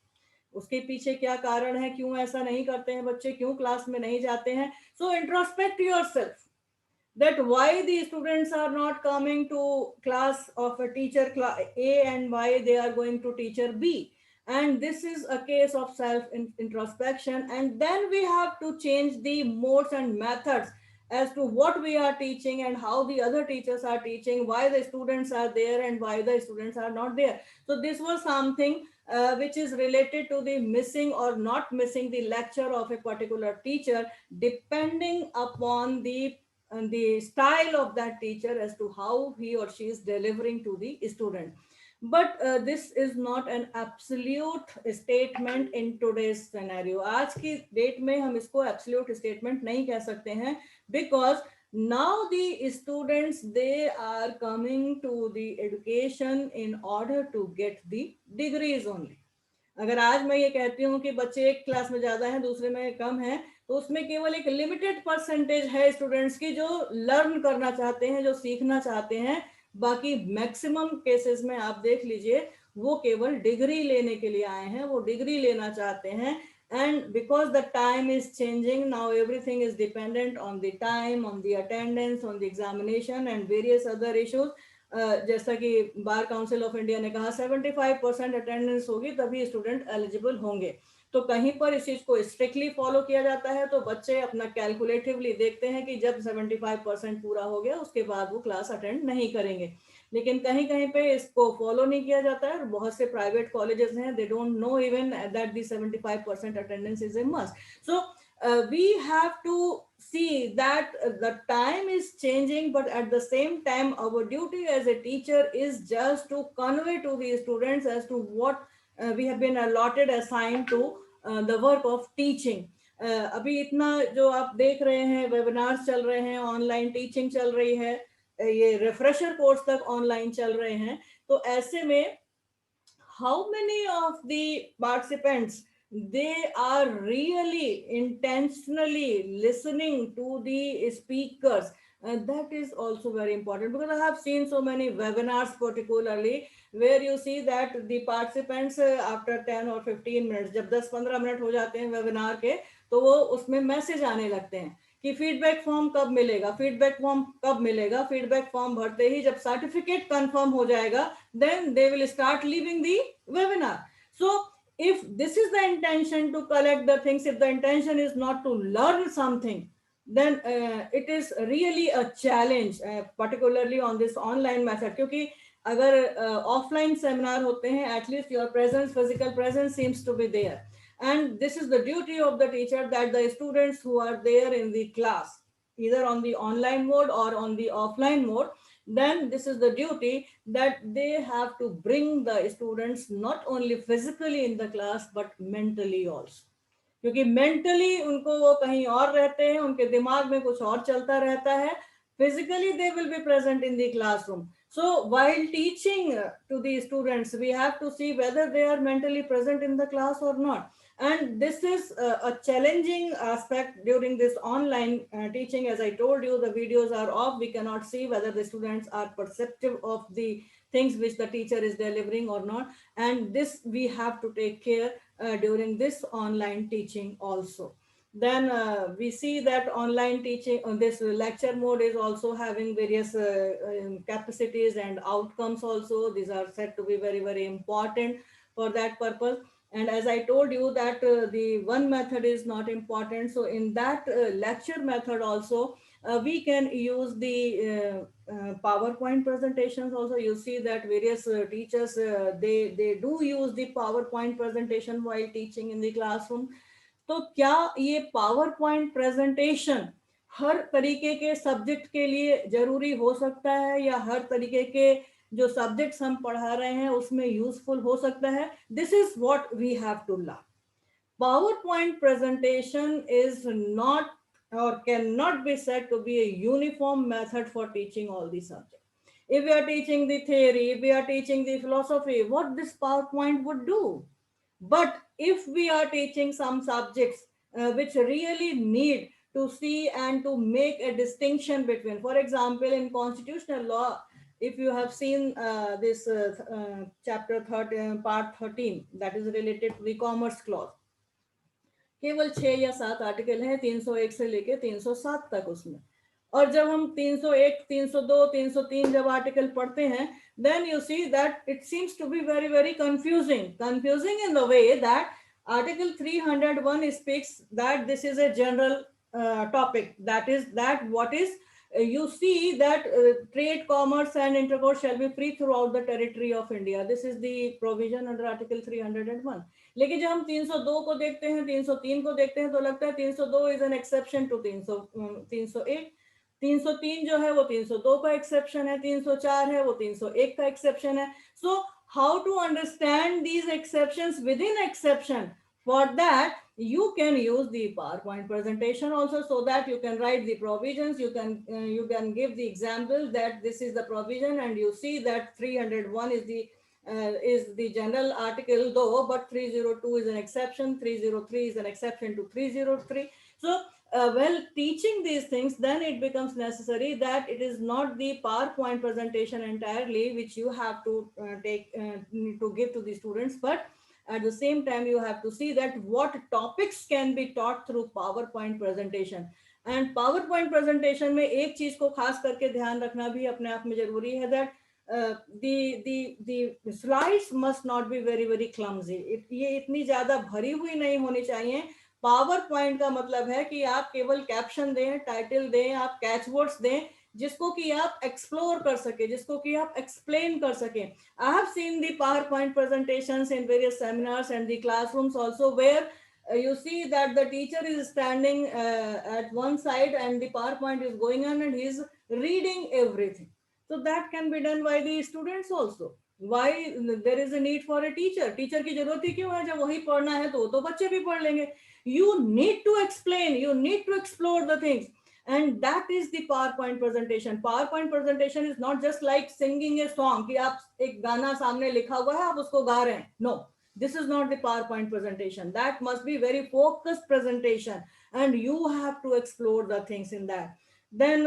उसके पीछे क्या कारण है, क्यों ऐसा नहीं करते हैं बच्चे, क्यों क्लास में नहीं जाते हैं? So introspect yourself, that why the students are not coming to class of a teacher A and why they are going to teacher B. And this is a case of self introspection. And then we have to change the modes and methods as to what we are teaching and how the other teachers are teaching, why the students are there and why the students are not there. So this was something which is related to the missing or not missing the lecture of a particular teacher, depending upon the style of that teacher as to how he or she is delivering to the student. But this is not an absolute statement in today's scenario. आज की date में हम इसको absolute statement नहीं कह सकते हैं, because now the students, they are coming to the education in order to get the degrees only. अगर आज मैं ये कहती हूँ कि बच्चे एक क्लास में ज्यादा हैं, दूसरे में कम है, तो उसमें केवल एक लिमिटेड परसेंटेज है स्टूडेंट्स की जो लर्न करना चाहते हैं, जो सीखना चाहते हैं. बाकी मैक्सिमम केसेस में आप देख लीजिए वो केवल डिग्री लेने के लिए आए हैं, वो डिग्री लेना चाहते हैं. And because the time is changing now, everything is dependent on the time, on the attendance, on the examination and various other issues. जैसा कि बार काउंसिल ऑफ इंडिया ने कहा 75% अटेंडेंस होगी तभी स्टूडेंट एलिजिबल होंगे. तो कहीं पर इस चीज को स्ट्रिक्टली फॉलो किया जाता है, तो बच्चे अपना कैलकुलेटिवली देखते हैं कि जब 75% पूरा हो गया उसके बाद वो क्लास अटेंड नहीं करेंगे. लेकिन कहीं कहीं पे इसको फॉलो नहीं किया जाता है, और बहुत से प्राइवेट कॉलेजेस हैं, they don't know even that the 75% attendance is a must. So we have to see that the time is changing, but at the same time our duty as a teacher is just to convey to the students as to what we have been allotted, assigned to the work of teaching. अभी इतना जो आप देख रहे हैं, webinars चल रहे हैं, ऑनलाइन टीचिंग चल रही है, ये रिफ्रेशर कोर्स तक ऑनलाइन चल रहे हैं. तो ऐसे में how many of the participants, they are really intentionally listening to the speakers? That is also very important, because I have seen so many webinars particularly where you see that the participants after 10 or 15 minutes, जब 10-15 minute हो जाते हैं webinar के, तो वो उसमें message आने लगते हैं कि फीडबैक फॉर्म कब मिलेगा, फीडबैक फॉर्म कब मिलेगा. फीडबैक फॉर्म भरते ही जब सर्टिफिकेट कंफर्म हो जाएगा, then they will start leaving the webinar. So if this is the intention to collect the things, if the intention is not to learn something, then it is really a challenge, particularly on this online method. क्योंकि अगर offline seminar होते हैं, at least your presence, physical presence seems to be there, and this is the duty of the teacher, that the students who are there in the class, either on the online mode or on the offline mode, then this is the duty that they have to bring the students not only physically in the class but mentally also, क्योंकि mentally उनको वो कहीं और रहते हैं, उनके दिमाग में कुछ और चलता रहता है. Physically they will be present in the classroom. So while teaching to the students, we have to see whether they are mentally present in the class or not. And this is a challenging aspect during this online teaching. As I told you, the videos are off, we cannot see whether the students are perceptive of the things which the teacher is delivering or not, and this we have to take care during this online teaching also. Then we see that online teaching on this lecture mode is also having various capacities and outcomes also. These are said to be very, very important for that purpose. And as I told you that the one method is not important, so in that lecture method also we can use the PowerPoint presentations also. You see that various teachers, they do use the PowerPoint presentation while teaching in the classroom. तो क्या ये power point presentation हर तरीके के subject के लिए जरूरी हो सकता है, या हर तरीके के जो सब्जेक्ट्स हम पढ़ा रहे हैं उसमें यूजफुल हो सकता है? This is what we have to learn. PowerPoint presentation is not or cannot be said to be a uniform method for teaching all the subjects. If we are teaching the theory, if we are teaching the philosophy, what this PowerPoint would do? But if we are teaching some subjects which really need to see and to make a distinction between, for example, in constitutional law, if you have seen this chapter 13, part 13, that is related to the commerce clause, केवल 6 या 7 article हैं 301 से लेके 307 तक उसमें. और जब हम 301, 302, 303 जब आर्टिकल पढ़ते हैं, then you see that it seems to be very, very confusing in the way that article 301 speaks that this is a general topic, that is that what is you see that trade, commerce and intercourse shall be free throughout the territory of India. This is the provision under article 301. लेकिन जब हम 302 को देखते हैं, 303 को देखते हैं, तो लगता है 302 इज एन एक्सेप्शन टू 301. 303 जो है वो 302 का एक्सेप्शन है, 304 है वो 301 का एक्सेप्शन है. So how to understand these exceptions within exception? For that, you can use the PowerPoint presentation also, so that you can write the provisions. You can give the example that this is the provision, and you see that 301 is the general article though, but 302 is an exception, 303 is an exception to 303. So while teaching these things, then it becomes necessary that it is not the PowerPoint presentation entirely which you have to take to give to the students, but at the same time you have to see that what topics can be taught through PowerPoint presentation. And PowerPoint presentation में एक चीज को खास करके ध्यान रखना भी अपने आप में जरूरी है, that the slides must not be very, very clumsy. ये इतनी ज्यादा भरी हुई नहीं होनी चाहिए. पावर पॉइंट का मतलब है कि आप केवल कैप्शन दें, टाइटल दें, आप कैचवर्ड्स दें जिसको कि आप एक्सप्लोर कर सके, जिसको कि आप एक्सप्लेन कर सके. I have seen the PowerPoint presentations in various seminars and the classrooms also, where you see that the teacher is standing at one side and the PowerPoint is going on and he is reading everything. So that can be done by the students also. Why there is a need for a teacher? Teacher की जरूरत ही क्यों है? जब वही पढ़ना है तो बच्चे भी पढ़ लेंगे. You need to explain, you need to explore the things. And that is the PowerPoint presentation. PowerPoint presentation is not just like singing a song कि आप एक गाना सामने लिखा हुआ है आप उसको गा रहे हैं. No, this is not the PowerPoint presentation. That must be very focused presentation, and you have to explore the things in that. Then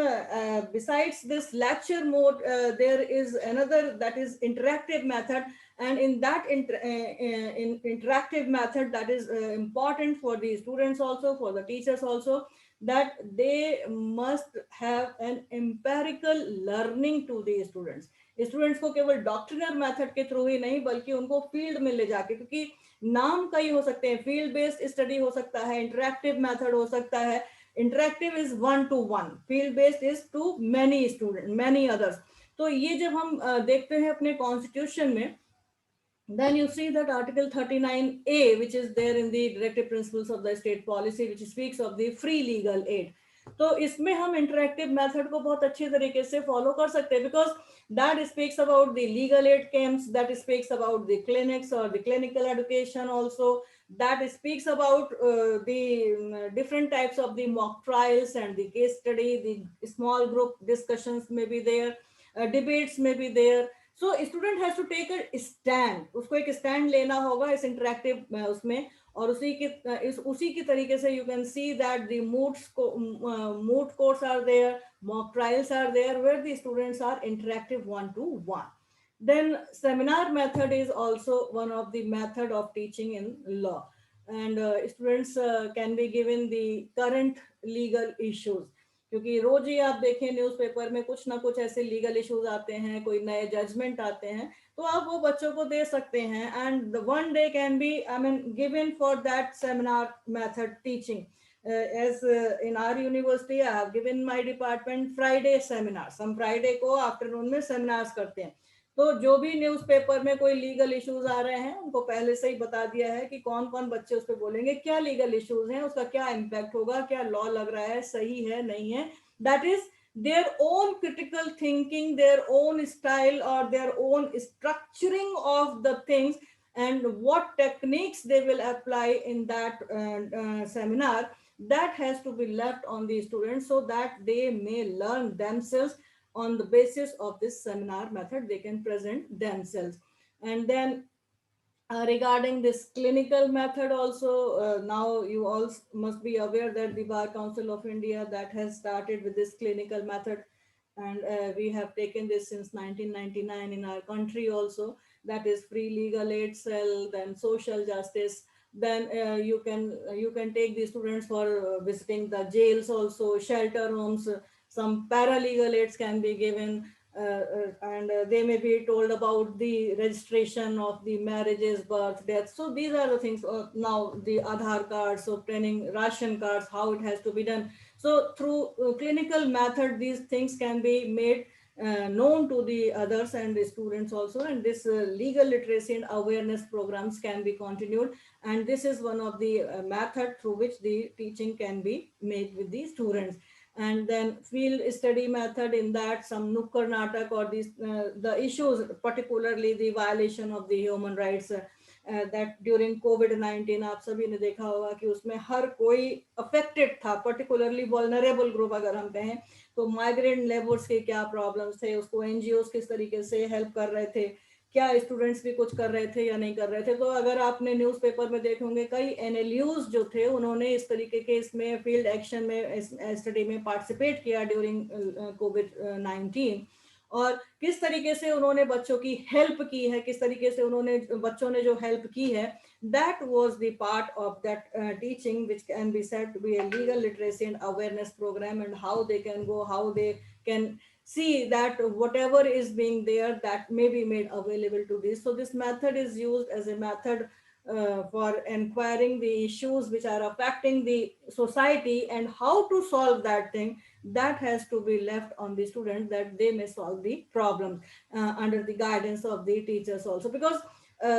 besides this lecture mode, there is another, that is interactive method. And in that interactive method, that is important for the students also, for the teachers also, that they must have an empirical learning to the students. Students को केवल doctrinal method के through ही नहीं, बल्कि उनको field में ले जाके, क्योंकि नाम कई हो सकते हैं, फील्ड बेस्ड स्टडी हो सकता है, इंटरेक्टिव मेथड हो सकता है. Interactive is 1-to-1, field based is to many students, many others. तो ये जब हम देखते हैं अपने कॉन्स्टिट्यूशन में, then you see that article 39A, which is there in the directive principles of the state policy, which speaks of the free legal aid. तो इसमें हम इंटरेक्टिव मेथड को बहुत अच्छी तरीके से फॉलो कर सकते हैं, because that speaks about the legal aid camps, that speaks about the clinics और the clinical education also, that speaks about the different types of the mock trials and the case study, the small group discussions may be there, debates may be there. So student has to take a stand, उसको एक stand लेना होगा इस interactive उसमें, और उसी की तरीके से you can see that the moot courts are there, mock trials are there, where the students are interactive one to one. Then seminar method is also one of the method of teaching in law, and students can be given the current legal issues, क्योंकि रोज ही आप देखें newspaper में कुछ ना कुछ ऐसे legal issues आते हैं, कोई नए जजमेंट आते हैं, तो आप वो बच्चों को दे सकते हैं, and one day can be I mean given for that seminar method teaching. As in our university, I have given my department Friday seminars. हम फ्राइडे को आफ्टरनून में सेमिनार्स करते हैं. तो जो भी न्यूज़पेपर में कोई लीगल इश्यूज आ रहे हैं, उनको पहले से ही बता दिया है कि कौन कौन बच्चे उस पर बोलेंगे, क्या लीगल इश्यूज हैं, उसका क्या इम्पैक्ट होगा, क्या लॉ लग रहा है, सही है नहीं है. That is their own critical thinking, their own style, or their own structuring of the things, and what techniques they will apply in that seminar, that has to be left on the students so that they may learn themselves. On the basis of this seminar method, they can present themselves. And then regarding this clinical method also, now you all must be aware that the Bar Council of India that has started with this clinical method, and we have taken this since 1999 in our country also. That is free legal aid cell, then social justice. Then you can take the students for visiting the jails also, shelter homes. Some paralegal aids can be given, and they may be told about the registration of the marriages, birth, death. So these are the things. Now the Aadhaar cards, obtaining ration cards, how it has to be done. So through clinical method, these things can be made known to the others and the students also. And this legal literacy and awareness programs can be continued. And this is one of the method through which the teaching can be made with the students. And then field study method, in that some nukkar natak or these the issues, particularly the violation of the human rights, that during COVID-19 आप सभी ने देखा होगा कि उसमें हर कोई affected था, particularly vulnerable group अगर हम कहें तो माइग्रेंट लेबर्स के क्या प्रॉब्लम्स थे, उसको एनजीओ किस तरीके से हेल्प कर रहे थे, क्या स्टूडेंट्स भी कुछ कर रहे थे या नहीं कर रहे थे. तो अगर आपने न्यूज़पेपर में देखे होंगे कई एनएलयूज जो थे, उन्होंने इस तरीके के इसमें फील्ड एक्शन में स्टडी में पार्टिसिपेट किया ड्यूरिंग COVID-19, और किस तरीके से उन्होंने बच्चों की हेल्प की है, किस तरीके से उन्होंने बच्चों ने जो हेल्प की है, that was the part of that teaching, which can be said to be a legal literacy and awareness program, and how they can go, how they can see that whatever is being there, that may be made available to this. So this method is used as a method for inquiring the issues which are affecting the society, and how to solve that thing, that has to be left on the students, that they may solve the problems under the guidance of the teachers also. Because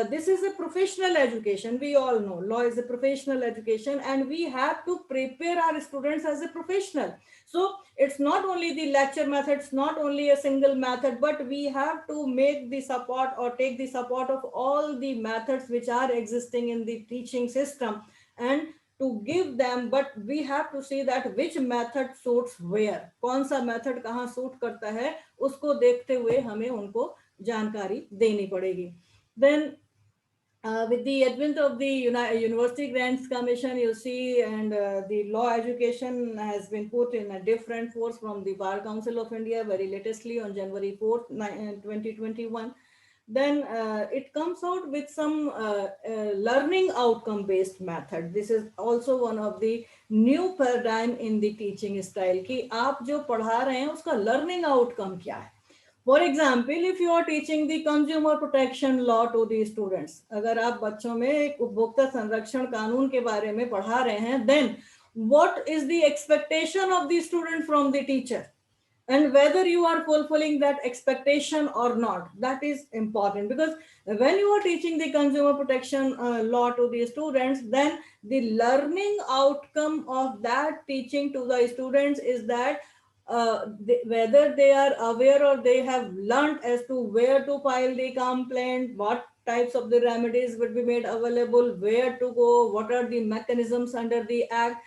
this is a professional education. We all know law is a professional education, and we have to prepare our students as a professional. So it's not only the lecture method, it's not only a single method, but we have to make the support or take the support of all the methods which are existing in the teaching system, and to give them. But we have to see that which method suits where, कौन सा method कहाँ suit करता है, उसको देखते हुए हमें उनको जानकारी देनी पड़ेगी. Then with the advent of the University Grants Commission, you see, and the law education has been put in a different force from the Bar Council of India very latestly on January 4th, 2021. Then it comes out with some learning outcome based method. This is also one of the new paradigm in the teaching style, कि आप जो पढ़ा रहे हैं उसका learning outcome क्या है. For example, if you are teaching the consumer protection law to the students, अगर आप बच्चों में एक उपभोक्ता संरक्षण कानून के बारे में पढ़ा रहे हैं, then what is the expectation of the student from the teacher? and whether you are fulfilling that expectation or not, that is important. Because when you are teaching the consumer protection law to the students, then the learning outcome of that teaching to the students is that whether they are aware or they have learned as to where to file the complaint, what types of the remedies would be made available, where to go, what are the mechanisms under the act,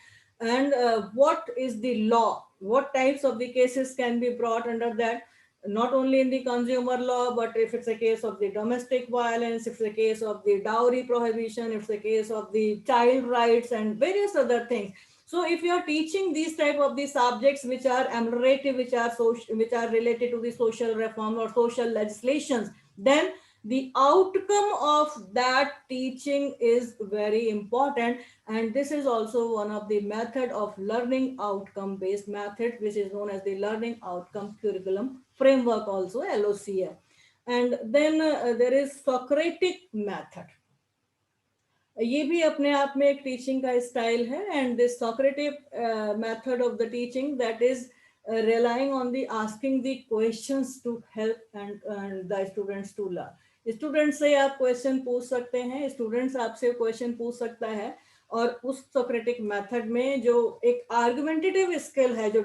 and what is the law, what types of the cases can be brought under that, not only in the consumer law, but if it's a case of the domestic violence, if it's a case of the dowry prohibition, if it's a case of the child rights and various other things. So if you are teaching these type of the subjects which are ameliorative, which are social, which are related to the social reform or social legislations, then the outcome of that teaching is very important. And this is also one of the method of learning outcome based method, which is known as the learning outcome curriculum framework, also LOCF. And then there is Socratic method. ये भी अपने आप में एक teaching का style है, and this Socratic method of the teaching that is relying on the asking the questions to help and the students to learn. Students से आप क्वेश्चन पूछ सकते हैं, स्टूडेंट्स आपसे क्वेश्चन पूछ सकता है, और उस सोक्रेटिक मेथड में जो एक आर्गुमेंटेटिव स्किल है, जो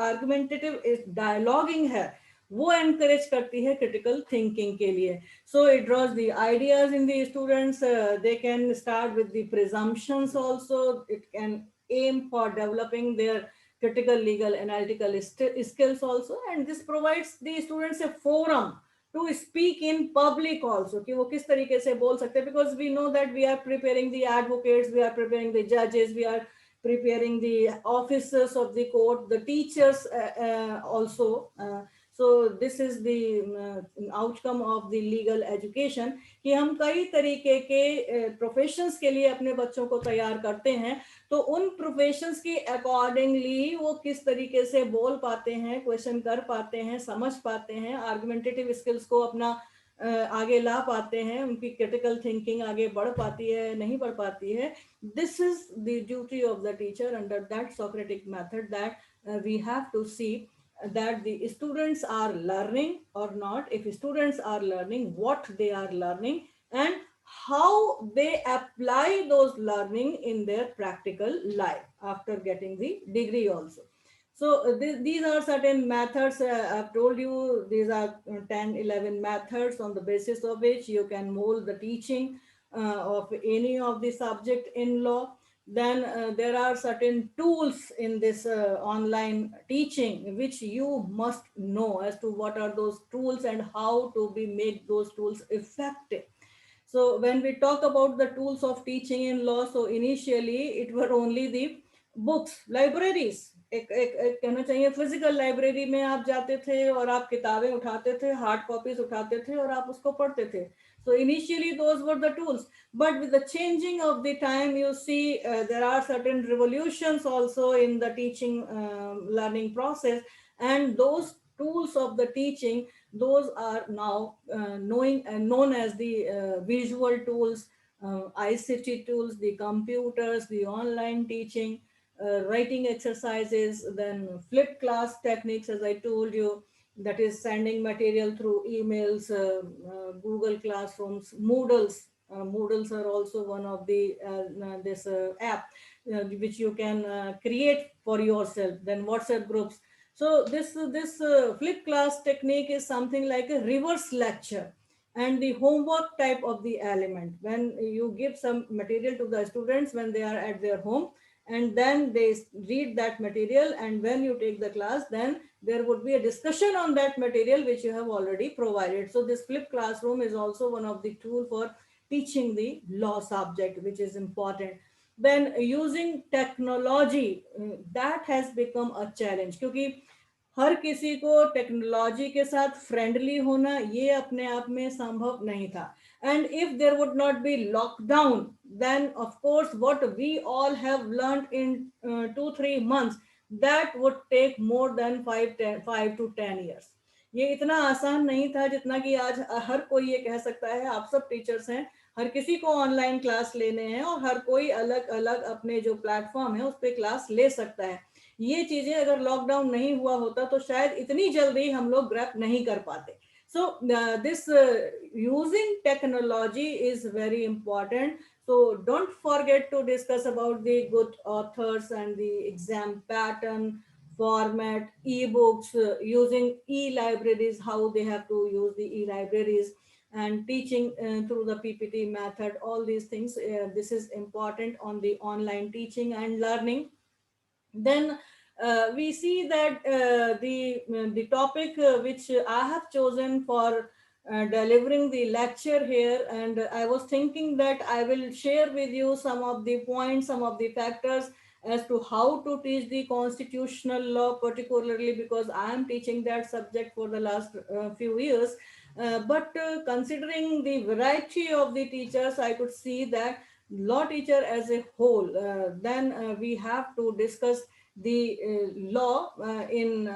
आर्गुमेंटेटिव डायलॉगिंग है, वो एनकरेज करती है क्रिटिकल थिंकिंग के लिए. So it draws the ideas in the students. They can start with the presumptions also. It can aim for developing their critical, legal, analytical skills also. And this provides the students a forum to speak in public also, कि वो किस तरीके से बोल सकते हैं. Because we know that we are preparing the advocates, we are preparing the judges, we are preparing the officers of the court, the teachers also. So this is the outcome of the legal education, कि हम कई तरीके के professions के लिए अपने बच्चों को तैयार करते हैं. तो उन प्रोफेशंस के अकॉर्डिंगली वो किस तरीके से बोल पाते हैं, क्वेश्चन कर पाते हैं, समझ पाते हैं, आर्गुमेंटेटिव स्किल्स को अपना आगे ला पाते हैं, उनकी क्रिटिकल थिंकिंग आगे बढ़ पाती है, नहीं बढ़ पाती है. This is the duty of the teacher under that Socratic method, that we have to see that the students are learning or not, if students are learning, what they are learning, and how they apply those learning in their practical life after getting the degree also. So these are certain methods. I've told you these are 10, 11 methods on the basis of which you can mold the teaching of any of the subject in law. Then there are certain tools in this online teaching which you must know as to what are those tools and how to be make those tools effective. So when we talk about the tools of teaching in law, so initially it were only the books, libraries, एक कहना चाहिए physical library में आप जाते थे और आप किताबें उठाते थे, हार्ड कॉपीज उठाते थे और आप उसको पढ़ते थे. So initially those were the tools, but with the changing of the time, you see there are certain revolutions also in the teaching learning process, and those tools of the teaching, those are now known as the visual tools, ICT tools, the computers, the online teaching, writing exercises, then flipped class techniques, as I told you, that is sending material through emails, Google Classrooms, Moodles. Moodles are also one of the this app which you can create for yourself. Then WhatsApp groups. So this flip class technique is something like a reverse lecture and the homework type of the element. When you give some material to the students when they are at their home, and then they read that material, and when you take the class, then there would be a discussion on that material which you have already provided. So this flipped classroom is also one of the tool for teaching the law subject, which is important. Then using technology, that has become a challenge, क्योंकि हर किसी को technology के साथ friendly होना ये अपने आप में संभव नहीं था. And if there would not be lockdown, then of course what we all have learned in 2-3 months, that would take more than 5 to 10 years. ये इतना आसान नहीं था जितना कि आज हर कोई ये कह सकता है. आप सब टीचर्स हैं, हर किसी को ऑनलाइन क्लास लेने हैं और हर कोई अलग अलग अपने जो प्लेटफॉर्म है उस पर क्लास ले सकता है. ये चीजें अगर लॉकडाउन नहीं हुआ होता तो शायद इतनी जल्दी हम लोग ग्रैप नहीं कर पाते. So this using technology is very important. So don't forget to discuss about the good authors and the exam pattern, format, e-books, using e-libraries, how they have to use the e-libraries, and teaching through the PPT method, all these things. This is important on the online teaching and learning. Then we see that the topic which I have chosen for delivering the lecture here, and I was thinking that I will share with you some of the points, some of the factors as to how to teach the constitutional law, particularly because I am teaching that subject for the last few years. But considering the variety of the teachers, I could see that law teacher as a whole, then we have to discuss the law in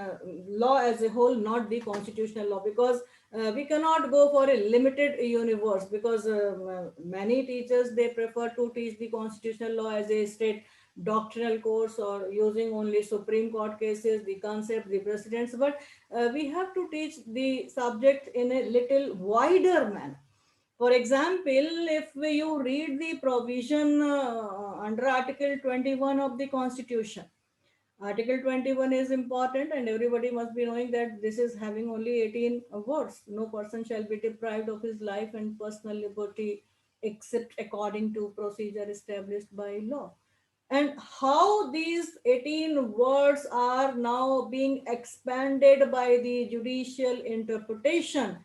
law as a whole, not the constitutional law, because we cannot go for a limited universe, because many teachers, they prefer to teach the constitutional law as a straight doctrinal course, or using only Supreme Court cases, the concept, the precedents. But we have to teach the subject in a little wider manner. For example, if you read the provision under Article 21 of the Constitution, Article 21 is important, and everybody must be knowing that this is having only 18 words. No person shall be deprived of his life and personal liberty except according to procedure established by law. And how these 18 words are now being expanded by the judicial interpretation,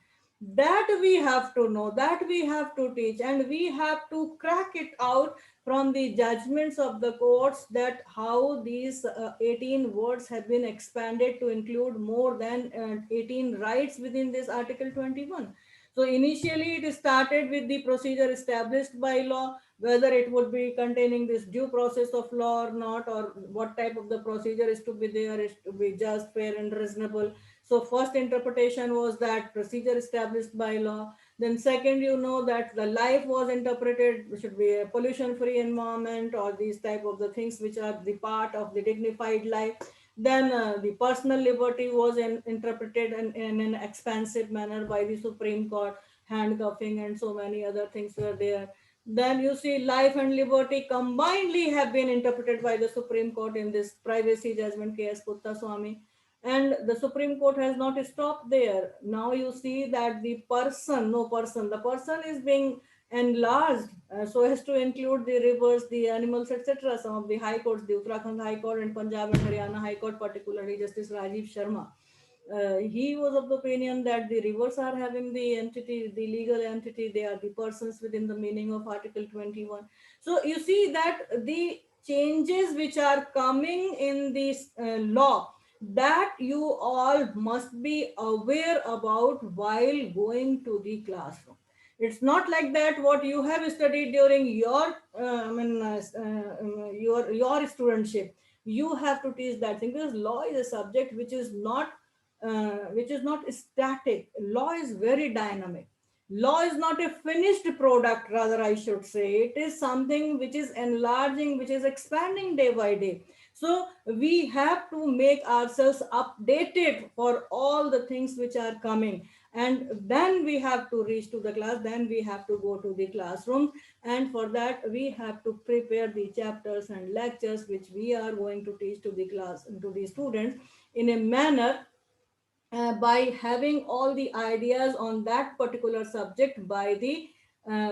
that we have to know, that we have to teach, and we have to crack it out from the judgments of the courts, that how these 18 words have been expanded to include more than 18 rights within this Article 21. So initially it started with the procedure established by law, whether it would be containing this due process of law or not, or what type of the procedure is to be there, is to be just, fair, and reasonable. So first interpretation was that procedure established by law. Then second, you know, that the life was interpreted should be a pollution free environment, or these type of the things which are the part of the dignified life. Then the personal liberty was interpreted in an expansive manner by the Supreme Court, handcuffing and so many other things were there. Then you see life and liberty combinedly have been interpreted by the Supreme Court in this privacy judgment, KS Puttaswamy. And the Supreme Court has not stopped there. Now you see that the person, no person, the person is being enlarged so as to include the rivers, the animals, etc. Some of the high courts, the Uttarakhand High Court and Punjab and Haryana High Court, particularly Justice Rajiv Sharma, he was of the opinion that the rivers are having the entity, the legal entity, they are the persons within the meaning of Article 21. So you see that the changes which are coming in this law, that you all must be aware about while going to the classroom. It's not like that what you have studied during your your studentship, you have to teach that thing, because law is a subject which is not static. Law is very dynamic. Law is not a finished product, rather, I should say. It is something which is enlarging, which is expanding day by day. So we have to make ourselves updated for all the things which are coming. And then we have to reach to the class, then we have to go to the classroom. And for that, we have to prepare the chapters and lectures which we are going to teach to the class, to the students, in a manner by having all the ideas on that particular subject by the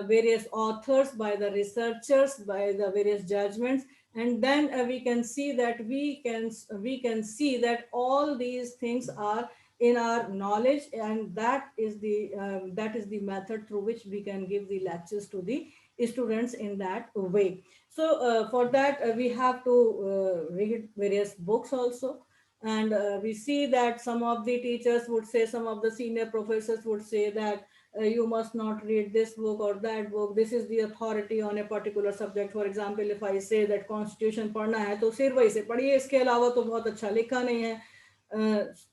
various authors, by the researchers, by the various judgments. And then we can see that we can see that all these things are in our knowledge, and that is the method through which we can give the lectures to the students in that way. So for that we have to read various books also. And we see that some of the teachers would say, some of the senior professors would say that you must not read this book or that book, this is the authority on a particular subject. For example, if I say that constitution पढ़ना है तो सिर्फ वही से पढ़िए, इसके अलावा तो बहुत अच्छा लिखा नहीं है,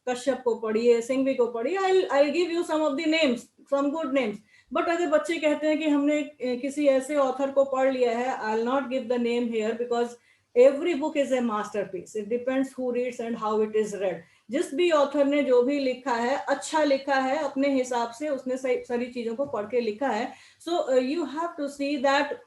कश्यप को पढ़िए, सिंघवी को पढ़िए, I'll give you some of the names, some good names. But अगर बच्चे कहते हैं कि हमने किसी ऐसे ऑथर को पढ़ लिया है, I'll not give the name here, because every book is a masterpiece. It depends who reads and how it is read. जिस भी ऑथर ने जो भी लिखा है अच्छा लिखा है अपने हिसाब से, उसने सारी चीजों को पढ़ के लिखा है. So you have to see that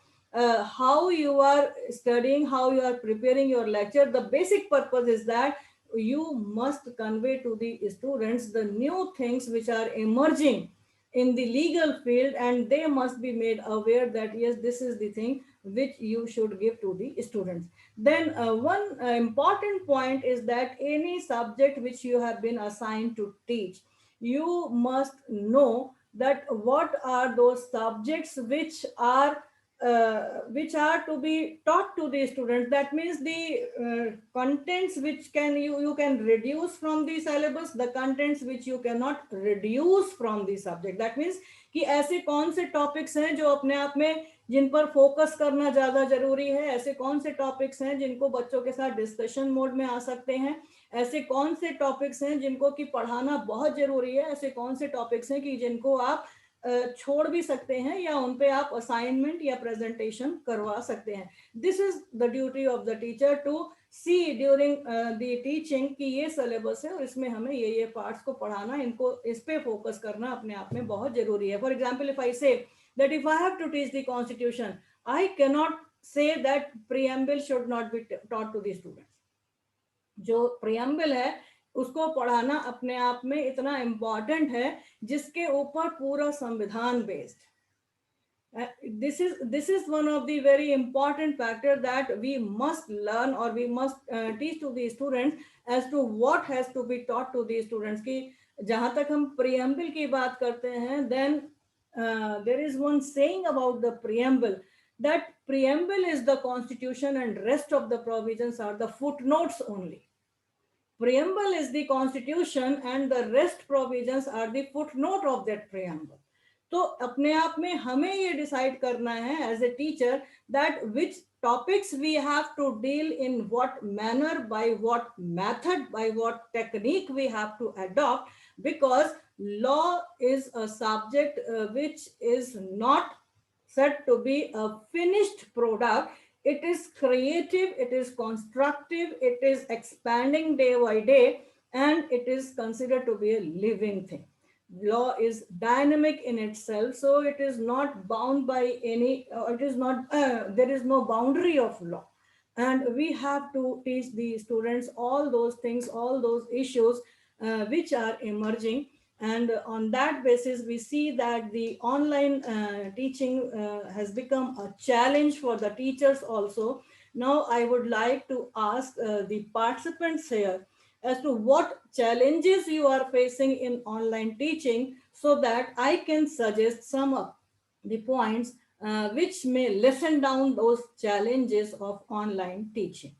how you are studying, how you are preparing your lecture. The basic purpose is that you must convey to the students the new things which are emerging in the legal field, and they must be made aware that yes, this is the thing which you should give to the students. Then one important point is that any subject which you have been assigned to teach, you must know that what are those subjects which are to be taught to the students. That means the contents which you can reduce from the syllabus, the contents which you cannot reduce from the subject. That means कि ऐसे कौन से topics हैं जो अपने आप में जिन पर फोकस करना ज्यादा जरूरी है, ऐसे कौन से टॉपिक्स हैं जिनको बच्चों के साथ डिस्कशन मोड में आ सकते हैं, ऐसे कौन से टॉपिक्स हैं जिनको कि पढ़ाना बहुत जरूरी है, ऐसे कौन से टॉपिक्स हैं कि जिनको आप छोड़ भी सकते हैं या उन पे आप असाइनमेंट या प्रेजेंटेशन करवा सकते हैं. This is the duty of the teacher to see during the teaching कि ये सिलेबस है और इसमें हमें ये पार्ट्स को पढ़ाना, इनको इस पे फोकस करना अपने आप में बहुत जरूरी है. फॉर एग्जाम्पल, इफ आई से that if I have to teach the constitution, I cannot say that preamble should not be taught to the students. जो preamble है उसको पढ़ाना अपने आप में इतना इम्पॉर्टेंट है जिसके ऊपर पूरा संविधान based. This is one of the very important factor that we must learn or we must teach to the students as to what has to be taught to the students. कि जहां तक हम preamble की बात करते हैं, then there is one saying about the preamble, that preamble is the constitution and rest of the provisions are the footnotes only. Preamble is the constitution and the rest provisions are the footnote of that preamble. तो अपने आप में हमें ये decide करना है as a teacher that which topics we have to deal in what manner, by what method, by what technique we have to adopt, because law is a subject which is not said to be a finished product. It is creative, it is constructive, it is expanding day by day, and it is considered to be a living thing. Law is dynamic in itself, so it is not bound by any, it is not, there is no boundary of law. And we have to teach the students all those things, all those issues which are emerging. And on that basis, we see that the online teaching has become a challenge for the teachers also. Now, I would like to ask the participants here as to what challenges you are facing in online teaching, so that I can suggest some of the points which may lessen down those challenges of online teaching.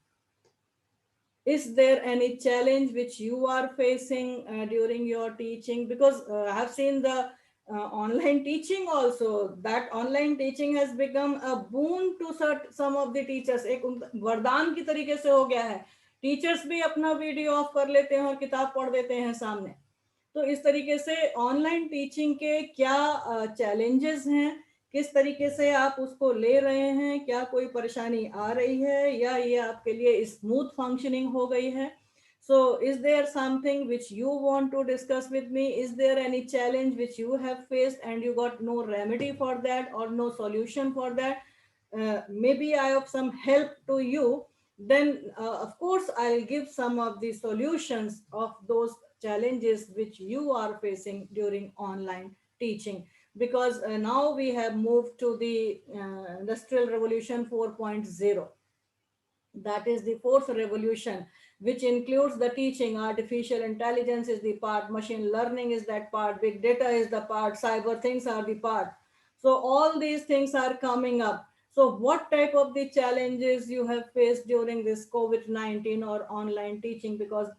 Is there any challenge which you are facing during your teaching? Because I have seen the online teaching also, that online teaching has become a boon to some of the teachers. एक वरदान की तरीके से हो गया है. Teachers भी अपना वीडियो ऑफ कर लेते हैं और किताब पढ़ देते हैं सामने. तो इस तरीके से ऑनलाइन टीचिंग के क्या चैलेंजेस हैं, किस तरीके से आप उसको ले रहे हैं, क्या कोई परेशानी आ रही है या ये आपके लिए स्मूथ फंक्शनिंग हो गई है? So is there something which you want to discuss with me? Is there any challenge which you have faced and you got no remedy for that or no solution for that? Maybe I have some help to you. Then of course I'll give some of the solutions of those challenges which you are facing during online teaching, because now we have moved to the industrial revolution 4.0. That is the fourth revolution, which includes the teaching. Artificial intelligence is the part, machine learning is that part, big data is the part, cyber things are the part. So all these things are coming up. So what type of the challenges you have faced during this COVID-19 or online teaching? Because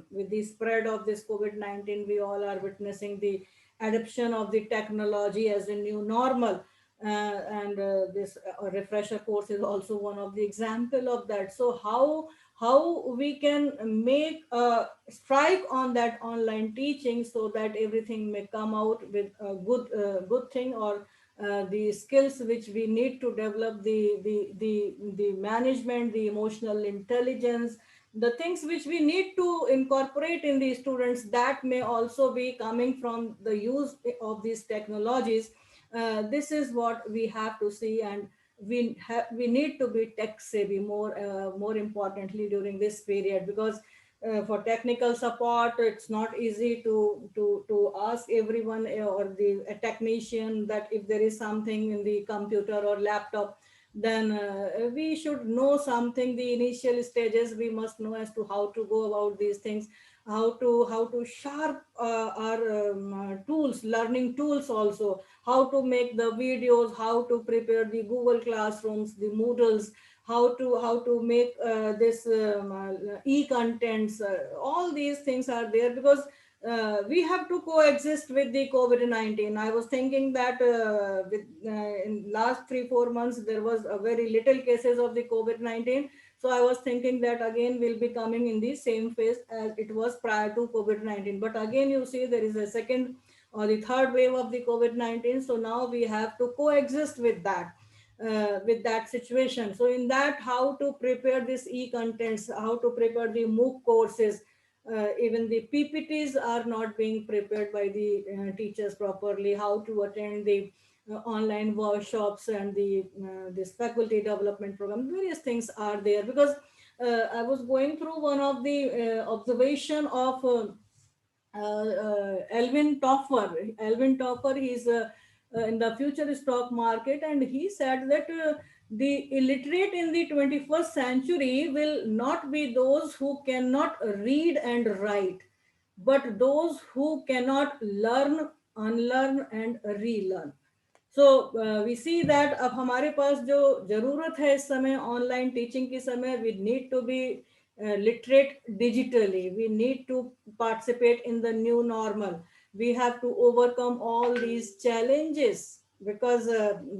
with the spread of this COVID-19, we all are witnessing the adoption of the technology as a new normal. And this refresher course is also one of the example of that. So how we can make a strike on that online teaching so that everything may come out with a good thing, or the skills which we need to develop, the management, the emotional intelligence, the things which we need to incorporate in the students, that may also be coming from the use of these technologies. This is what we have to see, and we need to be tech savvy more importantly during this period, because for technical support it's not easy to ask everyone or the a technician that if there is something in the computer or laptop, then we should know something. The initial stages we must know as to how to go about these things, how to sharp our tools, learning tools also, how to make the videos, how to prepare the Google Classrooms, the Moodles, how to make this e-contents. All these things are there because we have to coexist with the COVID-19. I was thinking that in last 3-4 months there was a very little cases of the COVID-19. So I was thinking that again we'll be coming in the same phase as it was prior to COVID-19. But again, you see there is a second or the third wave of the COVID-19. So now we have to coexist with that situation. So in that, how to prepare this e-contents, how to prepare the MOOC courses. Even the PPTs are not being prepared by the teachers properly. How to attend the online workshops and the this faculty development program. Various things are there because I was going through one of the observation of Elvin Toffer. Elvin Toffer, he's in the future stock market, and he said that the illiterate in the 21st century will not be those who cannot read and write, but those who cannot learn, unlearn, and relearn. So we see that अब हमारे पास जो ज़रूरत है इस समय online teaching के समय, we need to be literate digitally. We need to participate in the new normal. We have to overcome all these challenges because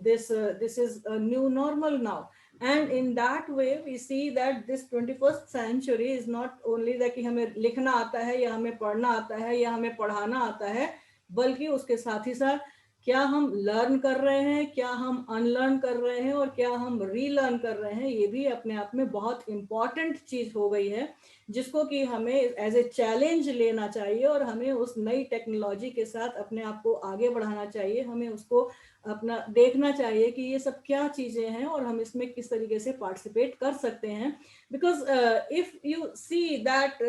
this is a new normal now. And in that way we see that this 21st century is not only that कि हमें लिखना आता है या हमें पढ़ना आता है या हमें पढ़ाना आता है, बल्कि उसके साथ ही साथ क्या हम लर्न कर रहे हैं, क्या हम अनलर्न कर रहे हैं और क्या हम रीलर्न कर रहे हैं, ये भी अपने आप में बहुत इंपॉर्टेंट चीज हो गई है, जिसको कि हमें एज ए चैलेंज लेना चाहिए और हमें उस नई टेक्नोलॉजी के साथ अपने आप को आगे बढ़ाना चाहिए. हमें उसको अपना देखना चाहिए कि ये सब क्या चीजें हैं और हम इसमें किस तरीके से पार्टिसिपेट कर सकते हैं. Because if you see that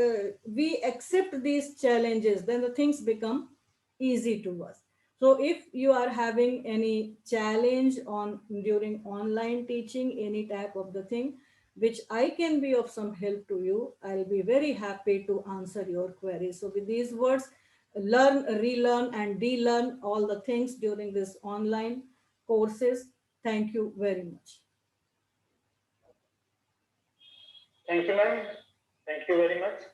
we accept these challenges, then the things become easy to us. So if you are having any challenge on during online teaching, any type of the thing which I can be of some help to you, I'll be very happy to answer your queries. So with these words, learn, relearn, and de-learn all the things during this online courses. Thank you very much. Thank you, ma'am. Thank you very much.